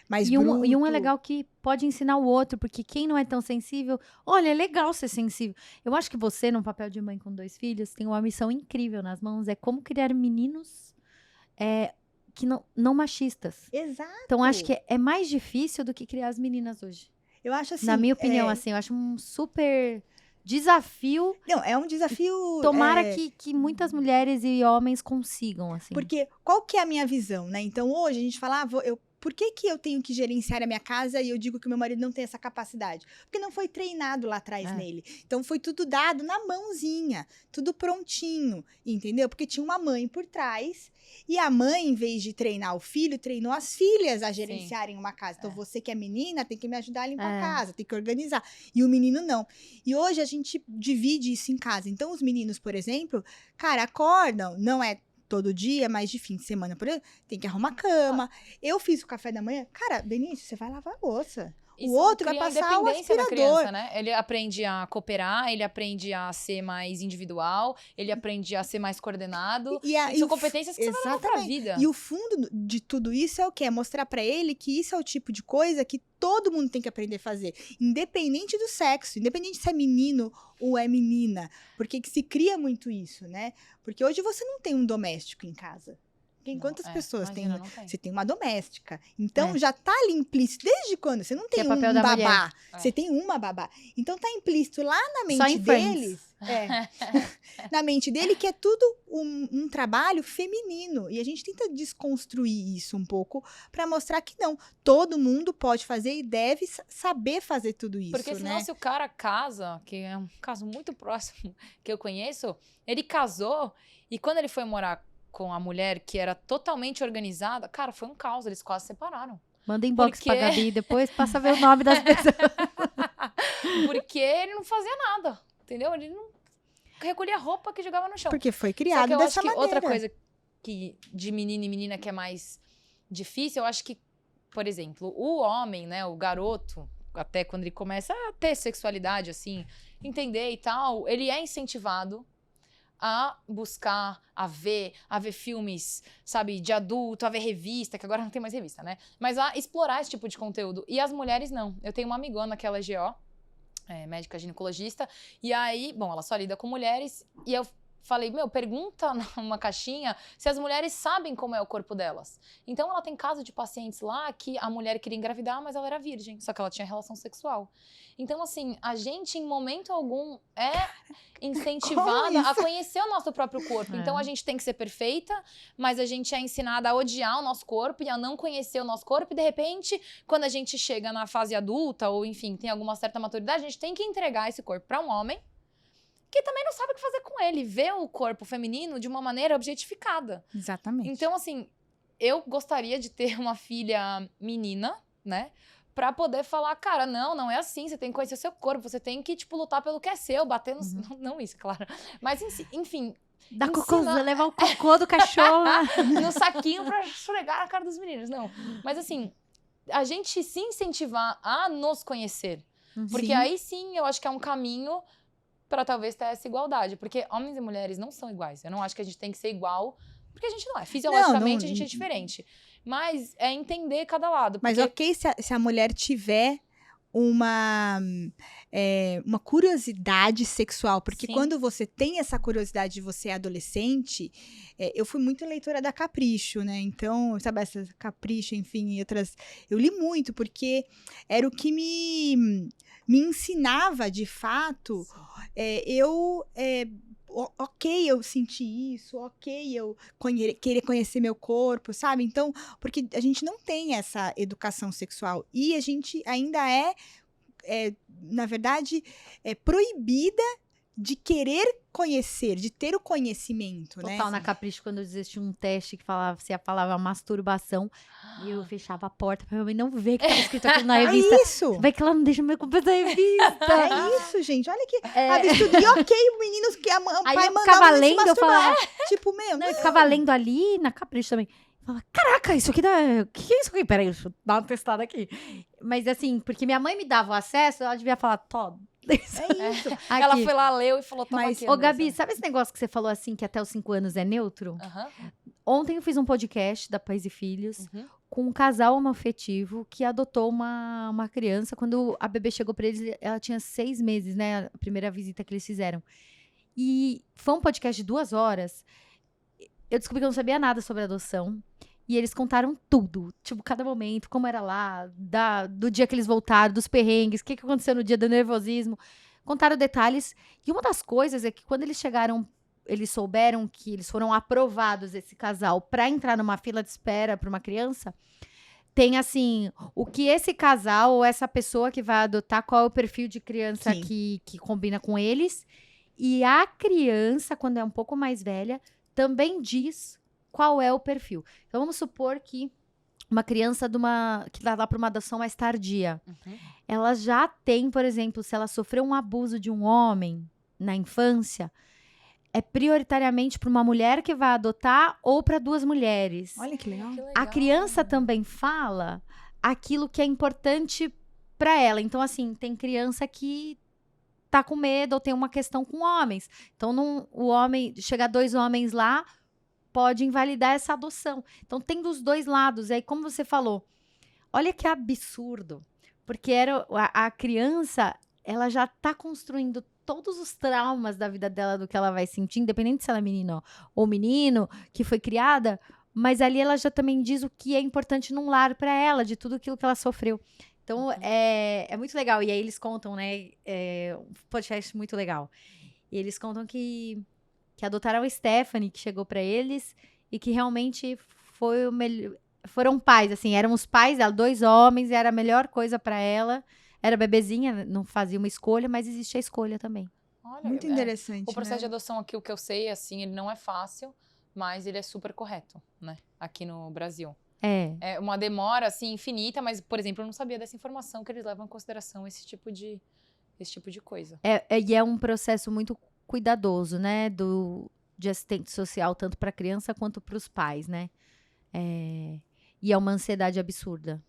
bruto. E um é legal que pode ensinar o outro, porque quem não é tão sensível... Olha, é legal ser sensível. Eu acho que você, num papel de mãe com 2 filhos, tem uma missão incrível nas mãos. É como criar meninos que não machistas. Exato. Então, acho que é mais difícil do que criar as meninas hoje. Eu acho assim... Na minha opinião, assim, eu acho um super... desafio. Não, é um desafio... Tomara que muitas mulheres e homens consigam, assim. Porque qual que é a minha visão, né? Então, hoje, a gente fala, por que eu tenho que gerenciar a minha casa e eu digo que o meu marido não tem essa capacidade? Porque não foi treinado lá atrás nele. Então, foi tudo dado na mãozinha, tudo prontinho, entendeu? Porque tinha uma mãe por trás e a mãe, em vez de treinar o filho, treinou as filhas a gerenciarem uma casa. Então, você que é menina, tem que me ajudar a limpar a casa, tem que organizar. E o menino não. E hoje, a gente divide isso em casa. Então, os meninos, por exemplo, cara, acordam, não é todo dia, mas de fim de semana, por exemplo, tem que arrumar a cama. Eu fiz o café da manhã. Cara, Benício, você vai lavar a louça. O outro vai passar o aspirador. Criança, né? Ele aprende a cooperar, ele aprende a ser mais individual, ele aprende a ser mais coordenado. São competências que você vai levar pra vida. E o fundo de tudo isso é o quê? É mostrar pra ele que isso é o tipo de coisa que todo mundo tem que aprender a fazer. Independente do sexo, independente se é menino ou é menina. Porque que se cria muito isso, né? Porque hoje você não tem um doméstico em casa. Quantas pessoas tem? Você tem uma doméstica. Então, já tá ali implícito. Desde quando? Você não tem um babá. Você tem uma babá. Então, tá implícito lá na mente deles. na mente dele, que é tudo um trabalho feminino. E a gente tenta desconstruir isso um pouco para mostrar que não, todo mundo pode fazer e deve saber fazer tudo isso, Porque senão, se o cara casa, que é um caso muito próximo que eu conheço, ele casou e quando ele foi morar com a mulher que era totalmente organizada, cara, foi um caos, eles quase separaram. Manda inbox pra Gabi, depois passa a ver o nome das pessoas. Porque ele não fazia nada, entendeu? Ele não recolhia roupa que jogava no chão. Porque foi Só criado que eu dessa acho que maneira. outra coisa que de menino e menina que é mais difícil, eu acho que, por exemplo, o homem, né, o garoto, até quando ele começa a ter sexualidade, assim, entender e tal, ele é incentivado a buscar, a ver filmes, sabe, de adulto, a ver revista, que agora não tem mais revista, né? Mas a explorar esse tipo de conteúdo. E as mulheres não. Eu tenho uma amigona que ela é GO, médica ginecologista, e aí, bom, ela só lida com mulheres, e eu falei, pergunta numa caixinha se as mulheres sabem como é o corpo delas. Então, ela tem caso de pacientes lá que a mulher queria engravidar, mas ela era virgem, só que ela tinha relação sexual. Então, assim, a gente, em momento algum, é incentivada a conhecer o nosso próprio corpo. Então, a gente tem que ser perfeita, mas a gente é ensinada a odiar o nosso corpo e a não conhecer o nosso corpo. E, de repente, quando a gente chega na fase adulta, ou, enfim, tem alguma certa maturidade, a gente tem que entregar esse corpo para um homem que também não sabe o que fazer com ele, vê o corpo feminino de uma maneira objetificada. Exatamente. Então, assim, eu gostaria de ter uma filha menina, né? Pra poder falar, cara, não é assim, você tem que conhecer o seu corpo, você tem que, tipo, lutar pelo que é seu, bater no... Não isso, claro. Mas, enfim... Dá cocôzão, levar o cocô do cachorro no saquinho pra esfregar a cara dos meninos, não. Mas, assim, a gente se incentivar a nos conhecer. Porque aí sim, eu acho que é um caminho para talvez ter essa igualdade. Porque homens e mulheres não são iguais. Eu não acho que a gente tem que ser igual, porque a gente não é. Fisiologicamente, a gente é diferente. Mas é entender cada lado. Mas ok se a mulher tiver uma curiosidade sexual. Porque quando você tem essa curiosidade de você é adolescente... eu fui muito leitora da Capricho, né? Então, sabe, essa Capricho, enfim, e outras... Eu li muito, porque era o que me ensinava, de fato, ok, eu senti isso, ok, eu querer conhecer meu corpo, sabe? Então, porque a gente não tem essa educação sexual e a gente ainda na verdade, proibida de querer conhecer, de ter o conhecimento, né? Total, na Capricho, quando existia um teste que falava, você falava masturbação, e eu fechava a porta pra minha mãe não ver que tava escrito aquilo na revista. É isso! Vai que ela não deixa eu comprar a revista. É isso, gente. Olha que absurdo. E ok, meninos que o Aí pai eu mandava ficava se lendo, eu masturbar. falava... Tipo, Não, eu ficava lendo ali, na Capricho também. Falava, caraca, isso aqui dá... O que é isso aqui? Peraí, deixa eu dar uma testada aqui. Mas assim, porque minha mãe me dava o acesso, ela devia falar, Tó, é isso. Ela foi lá, leu e falou, toma Mas, aqui. Ô, Gabi, sabe esse negócio que você falou assim, que até os 5 anos é neutro? Ontem eu fiz um podcast da Pais e Filhos com um casal homoafetivo que adotou uma criança. Quando a bebê chegou pra eles, ela tinha 6 meses, né? A primeira visita que eles fizeram. E foi um podcast de 2 horas. Eu descobri que eu não sabia nada sobre adoção. E eles contaram tudo. Tipo, cada momento, como era lá, do dia que eles voltaram, dos perrengues, o que aconteceu no dia do nervosismo. Contaram detalhes. E uma das coisas é que quando eles chegaram, eles souberam que eles foram aprovados, esse casal, para entrar numa fila de espera para uma criança. Tem, assim, o que esse casal ou essa pessoa que vai adotar, qual é o perfil de criança que combina com eles. E a criança, quando é um pouco mais velha, também diz qual é o perfil. Então, vamos supor que uma criança que vai lá para uma adoção mais tardia. Ela já tem, por exemplo, se ela sofreu um abuso de um homem na infância, é prioritariamente para uma mulher que vai adotar ou para 2 mulheres. Olha que legal. A criança também fala aquilo que é importante para ela. Então, assim, tem criança que tá com medo ou tem uma questão com homens. Então, o homem, chegar 2 homens lá, pode invalidar essa adoção. Então, tem dos 2 lados. E aí, como você falou, olha que absurdo. Porque a criança, ela já tá construindo todos os traumas da vida dela, do que ela vai sentir, independente se ela é menina ou menino, que foi criada, mas ali ela já também diz o que é importante num lar para ela, de tudo aquilo que ela sofreu. Então, é muito legal. E aí eles contam, né? Um podcast muito legal. E eles contam que adotaram a Stephanie, que chegou pra eles, e que realmente foi o melhor. Foram pais, assim, eram os pais dela, 2 homens, e era a melhor coisa pra ela. Era bebezinha, não fazia uma escolha, mas existe a escolha também. Olha, Muito interessante, o processo de né? adoção aqui, o que eu sei, assim, ele não é fácil, mas ele é super correto, né? Aqui no Brasil. É uma demora, assim, infinita, mas, por exemplo, eu não sabia dessa informação que eles levam em consideração esse tipo de coisa. E é um processo muito cuidadoso, né? De assistente social, tanto para a criança quanto para os pais, né? E é uma ansiedade absurda.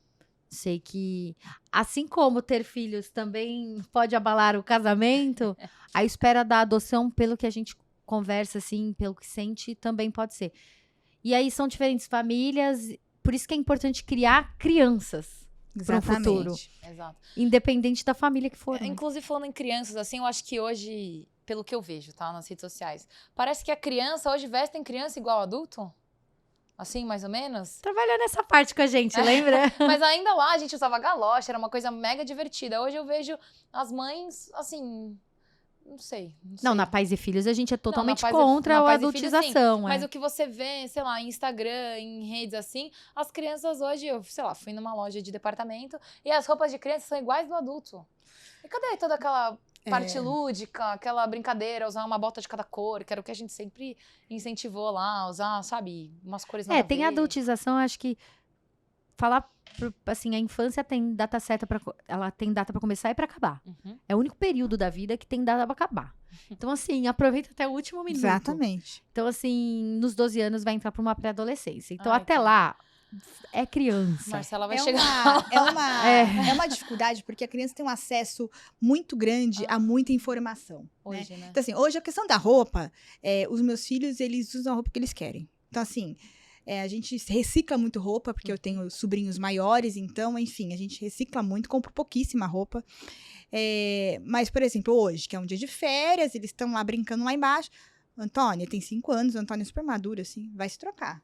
Sei que, assim como ter filhos também pode abalar o casamento, a espera da adoção, pelo que a gente conversa, assim, pelo que sente, também pode ser. E aí são diferentes famílias, por isso que é importante criar crianças para o futuro. Exato. Independente da família que for. Né? Inclusive, falando em crianças, assim, eu acho que hoje, pelo que eu vejo, tá, nas redes sociais, parece que a criança hoje vestem criança igual adulto. Assim, mais ou menos? Trabalhou nessa parte com a gente, lembra? Mas ainda lá a gente usava galocha, era uma coisa mega divertida. Hoje eu vejo as mães, assim, não sei. Não, na Pais e Filhos a gente é totalmente na contra a Pais e Filhos, adultização. sim. Mas o que você vê, sei lá, em Instagram, em redes assim, as crianças hoje, eu, sei lá, fui numa loja de departamento e as roupas de criança são iguais do adulto. E cadê toda aquela parte lúdica, aquela brincadeira, usar uma bota de cada cor, que era o que a gente sempre incentivou lá, usar, sabe, umas cores nada a ver. Tem adultização, acho que falar, assim, a infância tem data certa ela tem data pra começar e pra acabar. Uhum. É o único período da vida que tem data pra acabar. Então, assim, aproveita até o último minuto. Exatamente. Então, assim, nos 12 anos vai entrar pra uma pré-adolescência. Então, até lá, é criança. Marcela vai chegar. É uma dificuldade, porque a criança tem um acesso muito grande a muita informação. Hoje, né? Então, assim, hoje a questão da roupa, os meus filhos, eles usam a roupa que eles querem. Então, assim, a gente recicla muito roupa, porque eu tenho sobrinhos maiores, então, enfim, a gente recicla muito, compro pouquíssima roupa. Mas, por exemplo, hoje, que é um dia de férias, eles estão lá brincando lá embaixo. Antônia tem 5 anos, o Antônia é super maduro, assim, vai se trocar.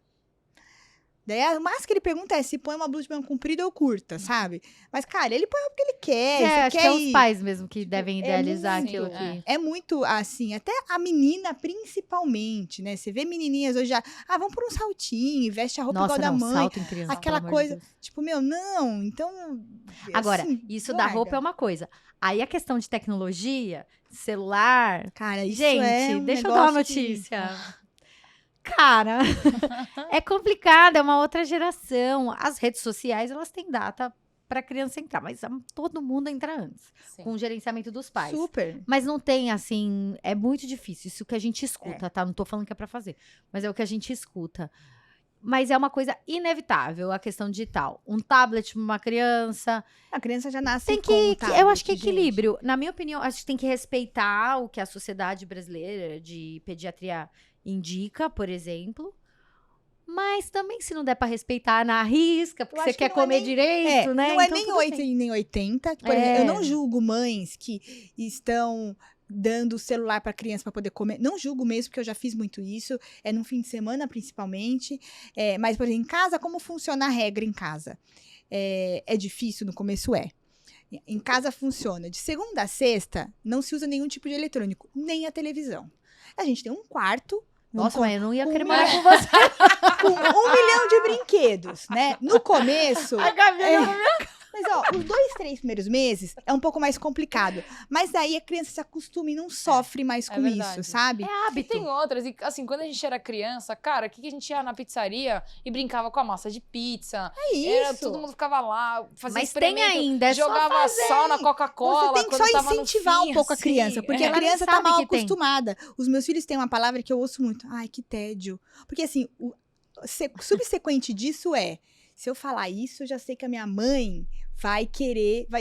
Daí, o mais que ele pergunta é se põe uma blusa de manga comprida ou curta, sabe? Mas, cara, ele põe o que ele quer. Acho que é os pais mesmo que devem idealizar muito, aquilo que... É muito, assim, até a menina, principalmente, né? Você vê menininhas hoje já, vamos por um saltinho, veste a roupa igual da mãe. Salto em criança, aquela coisa, tipo, não, então... Agora, assim, isso da roupa é uma coisa. Aí a questão de tecnologia, celular... Cara, isso gente, deixa eu dar uma notícia. Cara, é complicado, é uma outra geração. As redes sociais, elas têm data para criança entrar, mas todo mundo entra antes, com o gerenciamento dos pais. Super. Mas não tem, assim, é muito difícil. Isso que a gente escuta, tá? Não tô falando que é para fazer, mas é o que a gente escuta. Mas é uma coisa inevitável, a questão digital. Um tablet para uma criança. A criança já nasce tem com tablet, eu acho que é gente. equilíbrio. Na minha opinião, acho que tem que respeitar o que a Sociedade Brasileira de Pediatria indica, por exemplo. Mas também, se não der pra respeitar na risca, porque você quer comer direito, né? Não é então, nem 8 e nem 80. Por exemplo, eu não julgo mães que estão dando o celular pra criança pra poder comer. Não julgo mesmo, porque eu já fiz muito isso. No fim de semana, principalmente. Mas, por exemplo, em casa, como funciona a regra em casa? É difícil no começo, Em casa funciona. De segunda a sexta, não se usa nenhum tipo de eletrônico, nem a televisão. A gente tem um quarto. Nossa, mas eu não ia querer morar com você. Com 1 milhão de brinquedos, né? No começo... A Gabi Mas, os 2, 3 primeiros meses é um pouco mais complicado. Mas daí a criança se acostuma e não sofre mais com isso, sabe? É hábito. E tem outras. E, assim, quando a gente era criança, cara, o que a gente ia na pizzaria e brincava com a massa de pizza? É isso. Todo mundo ficava lá, fazia Mas tem ainda, jogava sal na Coca-Cola. Você tem que só incentivar um pouco a criança, porque a criança tá mal acostumada. Os meus filhos têm uma palavra que eu ouço muito. Ai, que tédio. Porque, assim, o subsequente disso se eu falar isso, eu já sei que a minha mãe vai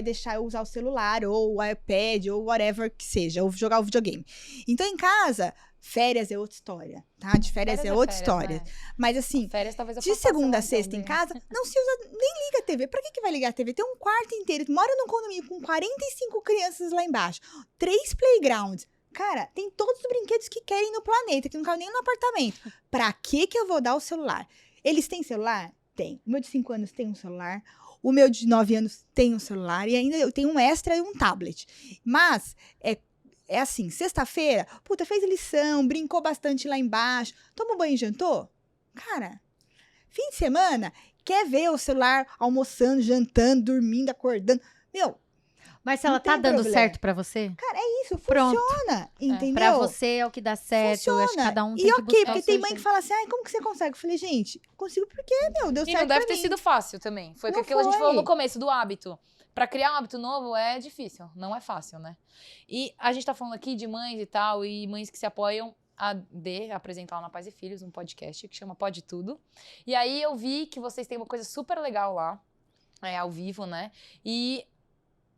deixar eu usar o celular, ou o iPad, ou whatever que seja, ou jogar o videogame. Então, em casa, férias é outra história, tá? De férias é outra história. Né? Mas, assim, férias, talvez eu de segunda a sexta em casa, não se usa, nem liga a TV. Pra que vai ligar a TV? Tem um quarto inteiro, tu mora num condomínio com 45 crianças lá embaixo, 3 playgrounds. Cara, tem todos os brinquedos que querem no planeta, que não cabem nem no apartamento. Pra que eu vou dar o celular? Eles têm celular? Tem. O meu de 5 anos tem um celular. O meu de 9 anos tem um celular. E ainda eu tenho um extra e um tablet. Mas, é assim, sexta-feira, puta, fez lição, brincou bastante lá embaixo, toma um banho e jantou? Cara, fim de semana, quer ver o celular almoçando, jantando, dormindo, acordando? Meu, Marcela, não tá tem dando problema. certo pra você? isso Pronto. funciona, entendeu? Pra você é o que dá certo. Eu acho que Funciona. cada um tem E que ok, buscar porque o tem seu mãe que jeito. fala assim, ai, como que você consegue? Eu falei, gente, consigo porque, deu E certo não deve pra ter mim. sido fácil também. Foi Não aquilo que a gente foi. falou no começo do hábito. Pra criar um hábito novo é difícil, não é fácil, né? E a gente tá falando aqui de mães e tal, e mães que se apoiam. A D apresentar lá na Pais e Filhos um podcast que chama Pode Tudo. E aí eu vi que vocês têm uma coisa super legal lá, ao vivo, né? E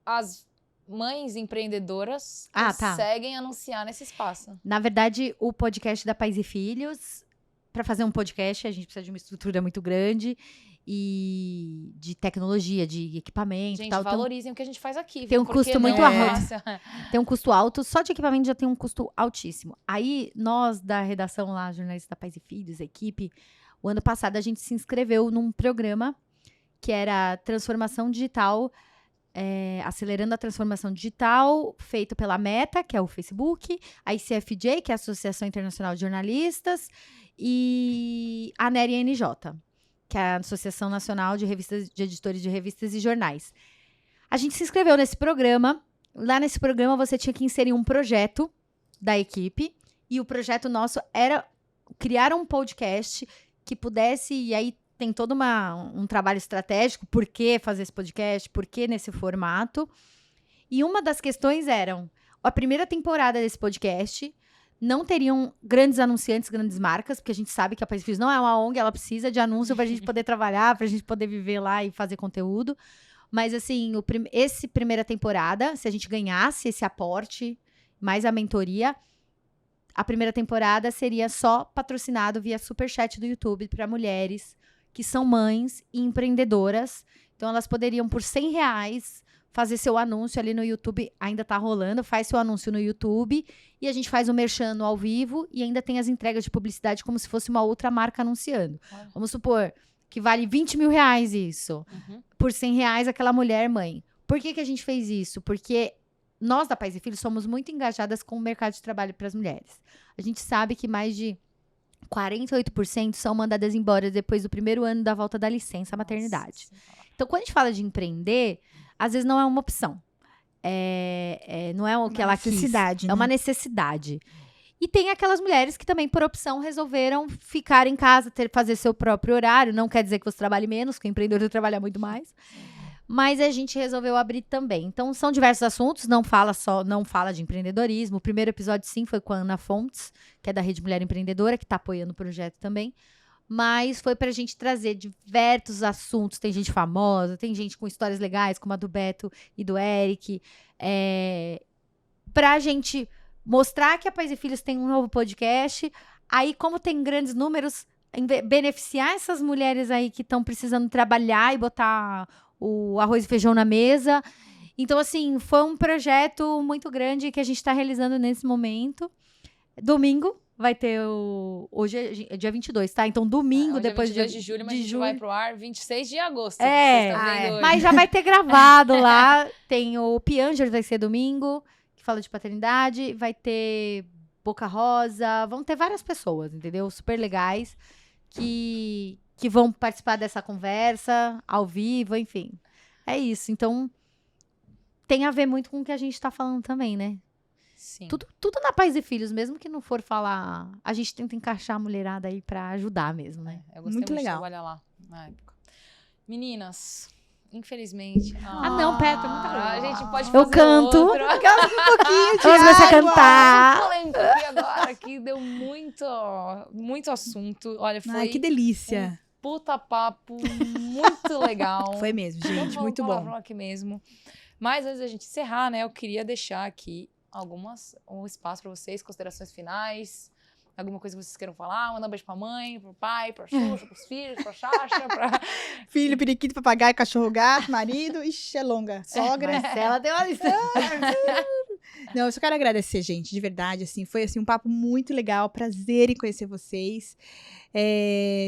as mães empreendedoras Ah, tá. conseguem anunciar nesse espaço. Na verdade, o podcast da Pais e Filhos, para fazer um podcast, a gente precisa de uma estrutura muito grande e de tecnologia, de equipamento e Gente, tal. Então, valorizem o que a gente faz aqui. tem um Porque custo não muito é alto. fácil. tem um custo alto, só de equipamento já tem um custo altíssimo. Aí, nós da redação lá, jornalistas da Pais e Filhos, a equipe, o ano passado a gente se inscreveu num programa que era Transformação Digital, acelerando a transformação digital, feito pela Meta, que é o Facebook, a ICFJ, que é a Associação Internacional de Jornalistas, e a NERI-NJ, que é a Associação Nacional de Editores de Revistas e Jornais. A gente se inscreveu nesse programa. Lá nesse programa você tinha que inserir um projeto da equipe, e o projeto nosso era criar um podcast que pudesse, e aí tem todo um trabalho estratégico, por que fazer esse podcast, por que nesse formato. E uma das questões eram, a primeira temporada desse podcast não teriam grandes anunciantes, grandes marcas, porque a gente sabe que a Pais e Filhos não é uma ONG, ela precisa de anúncio pra gente poder trabalhar, pra gente poder viver lá e fazer conteúdo. Mas assim, esse primeira temporada, se a gente ganhasse esse aporte, mais a mentoria, a primeira temporada seria só patrocinado via Superchat do YouTube para mulheres que são mães e empreendedoras. Então, elas poderiam, por R$100, fazer seu anúncio ali no YouTube. Ainda tá rolando, faz seu anúncio no YouTube e a gente faz o merchan ao vivo e ainda tem as entregas de publicidade como se fosse uma outra marca anunciando. Olha. Vamos supor que vale R$20 mil isso. Uhum. Por R$100, aquela mulher mãe. Por que a gente fez isso? Porque nós, da Pais e Filhos, somos muito engajadas com o mercado de trabalho para as mulheres. A gente sabe que mais de 48% são mandadas embora depois do primeiro ano da volta da licença maternidade. Então, quando a gente fala de empreender, às vezes não é uma opção. Não é o que ela quis. necessidade, É uma né? necessidade. E tem aquelas mulheres que também, por opção, resolveram ficar em casa, fazer seu próprio horário. Não quer dizer que você trabalhe menos, que o empreendedor trabalha muito mais. Mas a gente resolveu abrir também. Então, são diversos assuntos, não fala de empreendedorismo. O primeiro episódio, sim, foi com a Ana Fontes, que é da Rede Mulher Empreendedora, que está apoiando o projeto também. Mas foi pra gente trazer diversos assuntos. Tem gente famosa, tem gente com histórias legais, como a do Beto e do Eric. Pra gente mostrar que a Pais e Filhos tem um novo podcast. Aí, como tem grandes números, beneficiar essas mulheres aí que estão precisando trabalhar e botar o arroz e feijão na mesa. Então, assim, foi um projeto muito grande que a gente está realizando nesse momento. Domingo vai ter hoje é dia 22, tá? Então, domingo, Hoje depois é 22 de julho, mas a gente vai pro ar 26 de agosto. que vocês estão vendo hoje. Mas já vai ter gravado lá. Tem o Pianger, vai ser domingo, que fala de paternidade. Vai ter Boca Rosa. Vão ter várias pessoas, entendeu? Super legais. Que vão participar dessa conversa ao vivo, enfim. É isso. Então, tem a ver muito com o que a gente tá falando também, né? Sim. Tudo na Pais e Filhos, mesmo que não for falar... A gente tenta encaixar a mulherada aí pra ajudar mesmo, né? Eu gostei Muito muito legal. de trabalhar lá na época. Meninas, infelizmente... não, pera, tem muita coisa. A gente pode Eu fazer canto. outro. Um pouquinho de Vamos começar a água. cantar. Polêmico aqui agora, que deu muito assunto. Olha, foi Ai, que delícia. puta papo muito legal. Foi mesmo, Vamos gente. falar Muito um bom. palavrão aqui mesmo. Mas antes da gente encerrar, né, eu queria deixar aqui um espaço para vocês, considerações finais, alguma coisa que vocês queiram falar, mandar um beijo pra mãe, pro pai, pra Xuxa, pros filhos, pra Xaxa, pra... Filho, periquito, papagaio, cachorro, gato, marido. Ixi, é longa. Sogra. Marcela deu uma lista. Não, eu só quero agradecer, gente, de verdade, assim, foi assim, um papo muito legal, prazer em conhecer vocês.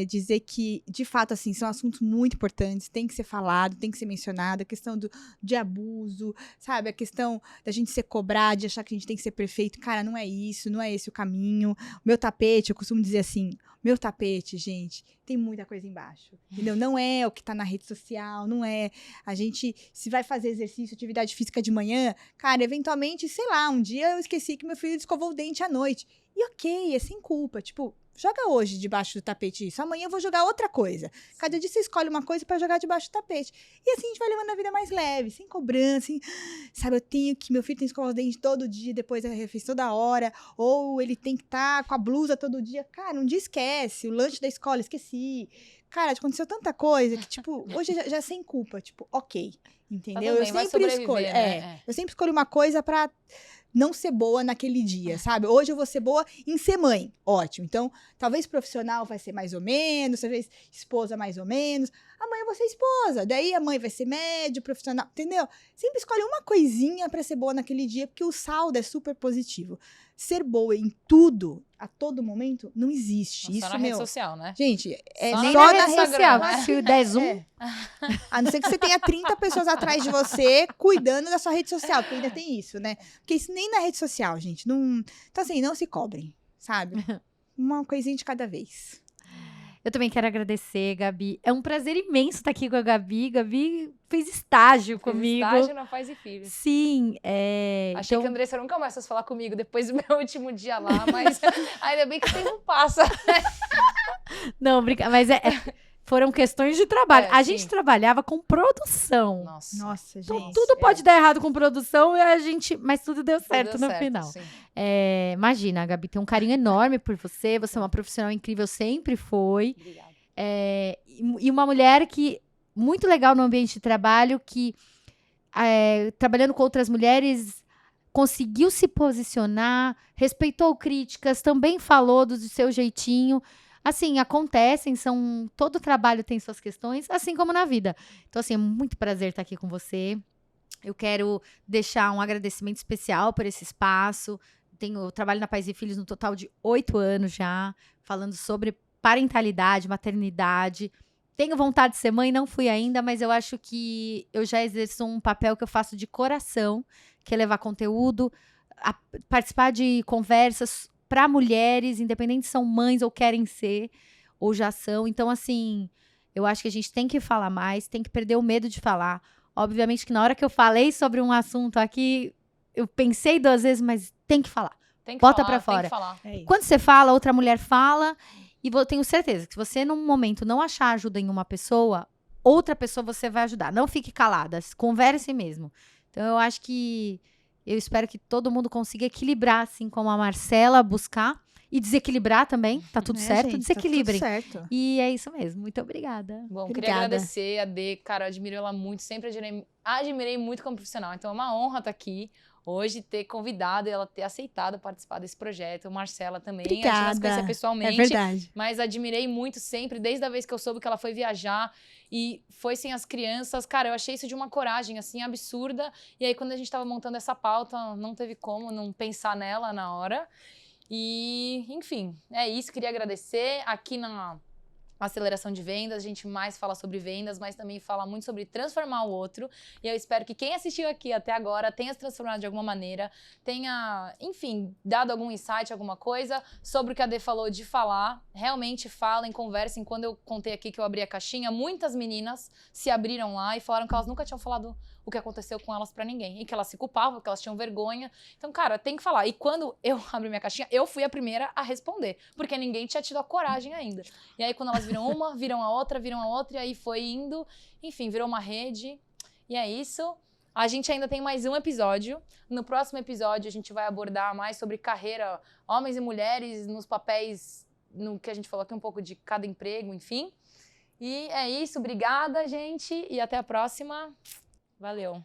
Dizer que, de fato, assim, são assuntos muito importantes, tem que ser falado, tem que ser mencionado, a questão de abuso, sabe? A questão da gente ser cobrado, de achar que a gente tem que ser perfeito. Cara, não é isso, não é esse o caminho. O meu tapete, eu costumo dizer assim, meu tapete, gente, tem muita coisa embaixo, entendeu? Não é o que tá na rede social, não é. A gente, se vai fazer exercício, atividade física de manhã, cara, eventualmente, sei lá, um dia eu esqueci que meu filho escovou o dente à noite. E ok, é sem culpa, tipo, joga hoje debaixo do tapete isso, amanhã eu vou jogar outra coisa. Cada dia você escolhe uma coisa pra jogar debaixo do tapete. E assim a gente vai levando a vida mais leve, sem cobrança, assim, sabe, meu filho tem que escovar os dentes todo dia, depois da refeição toda hora, ou ele tem que estar com a blusa todo dia. Cara, um dia esquece, o lanche da escola, esqueci. Cara, aconteceu tanta coisa que, tipo, hoje já é sem culpa, tipo, ok, entendeu? Tá bem, Eu sempre escolho, eu sempre escolho uma coisa pra não ser boa naquele dia, sabe? Hoje eu vou ser boa em ser mãe, ótimo. Então, talvez profissional vai ser mais ou menos, talvez esposa mais ou menos. Amanhã eu vou ser esposa, daí a mãe vai ser médio, profissional, entendeu? Sempre escolhe uma coisinha pra ser boa naquele dia, porque o saldo é super positivo. Ser boa em tudo, a todo momento, não existe. Só Isso, na rede social, né? gente, Só Nem só na no rede Instagram, social, né? se o 10 A não ser que você tenha 30 pessoas atrás de você cuidando da sua rede social, porque ainda tem isso, né? Porque isso nem na rede social, gente. Não... Então, assim, não se cobrem, sabe? Uma coisinha de cada vez. Eu também quero agradecer, Gabi. É um prazer imenso estar aqui com a Gabi. Gabi fez estágio comigo. Estágio na Pais e Filhos. Sim, Achei que a Andressa nunca mais fosse falar comigo depois do meu último dia lá, mas ainda bem que o tempo passa. Não, mas foram questões de trabalho. A sim. gente trabalhava com produção. Nossa, Então, gente. tudo pode dar errado com produção, mas tudo deu certo Tudo no certo, final. sim. Imagina, a Gabi tem um carinho enorme por você. Você é uma profissional incrível, sempre foi. Obrigada. E uma mulher que muito legal no ambiente de trabalho, que trabalhando com outras mulheres conseguiu se posicionar, respeitou críticas, também falou do seu jeitinho. Assim, acontecem, todo trabalho tem suas questões, assim como na vida. Então, assim, é muito prazer estar aqui com você. Eu quero deixar um agradecimento especial por esse espaço. Eu trabalho na Pais e Filhos no total de 8 anos já, falando sobre parentalidade, maternidade. Tenho vontade de ser mãe, não fui ainda, mas eu acho que eu já exerço um papel que eu faço de coração, que é levar conteúdo, participar de conversas para mulheres, independente se são mães ou querem ser, ou já são. Então, assim, eu acho que a gente tem que falar mais, tem que perder o medo de falar. Obviamente que na hora que eu falei sobre um assunto aqui, eu pensei 2 vezes, mas tem que falar. Tem que Bota falar, pra fora. Tem que falar. É isso. Quando você fala, outra mulher fala, e eu tenho certeza que se você, num momento, não achar ajuda em uma pessoa, outra pessoa você vai ajudar. Não fique calada, converse mesmo. Então, eu acho que eu espero que todo mundo consiga equilibrar, assim como a Marcela, buscar e desequilibrar também. Tá tudo certo? Gente, Desequilibrem. Tá tudo certo. E é isso mesmo. Muito obrigada. Bom, queria Obrigada. agradecer a Dê, cara, eu admiro ela muito, sempre admirei muito como profissional, então é uma honra estar aqui hoje, ter convidado e ela ter aceitado participar desse projeto, Marcela também, a gente não se conhecia Obrigada. pessoalmente, É verdade. mas admirei muito sempre, desde a vez que eu soube que ela foi viajar e foi sem as crianças, cara, eu achei isso de uma coragem, assim, absurda, e aí quando a gente tava montando essa pauta, não teve como não pensar nela na hora, e, enfim, é isso, queria agradecer aqui na Aceleração de Vendas, a gente mais fala sobre vendas, mas também fala muito sobre transformar o outro. E eu espero que quem assistiu aqui até agora tenha se transformado de alguma maneira, tenha, enfim, dado algum insight, alguma coisa sobre o que a Dê falou de falar. Realmente falem, conversem. Quando eu contei aqui que eu abri a caixinha, muitas meninas se abriram lá e falaram que elas nunca tinham falado o que aconteceu com elas pra ninguém. E que elas se culpavam, que elas tinham vergonha. Então, cara, tem que falar. E quando eu abri minha caixinha, eu fui a primeira a responder. Porque ninguém tinha tido a coragem ainda. E aí, quando elas viram uma, viram a outra, e aí foi indo. Enfim, virou uma rede. E é isso. A gente ainda tem mais um episódio. No próximo episódio, a gente vai abordar mais sobre carreira, homens e mulheres, nos papéis, no que a gente falou aqui, um pouco de cada emprego, enfim. E é isso. Obrigada, gente. E até a próxima. Valeu.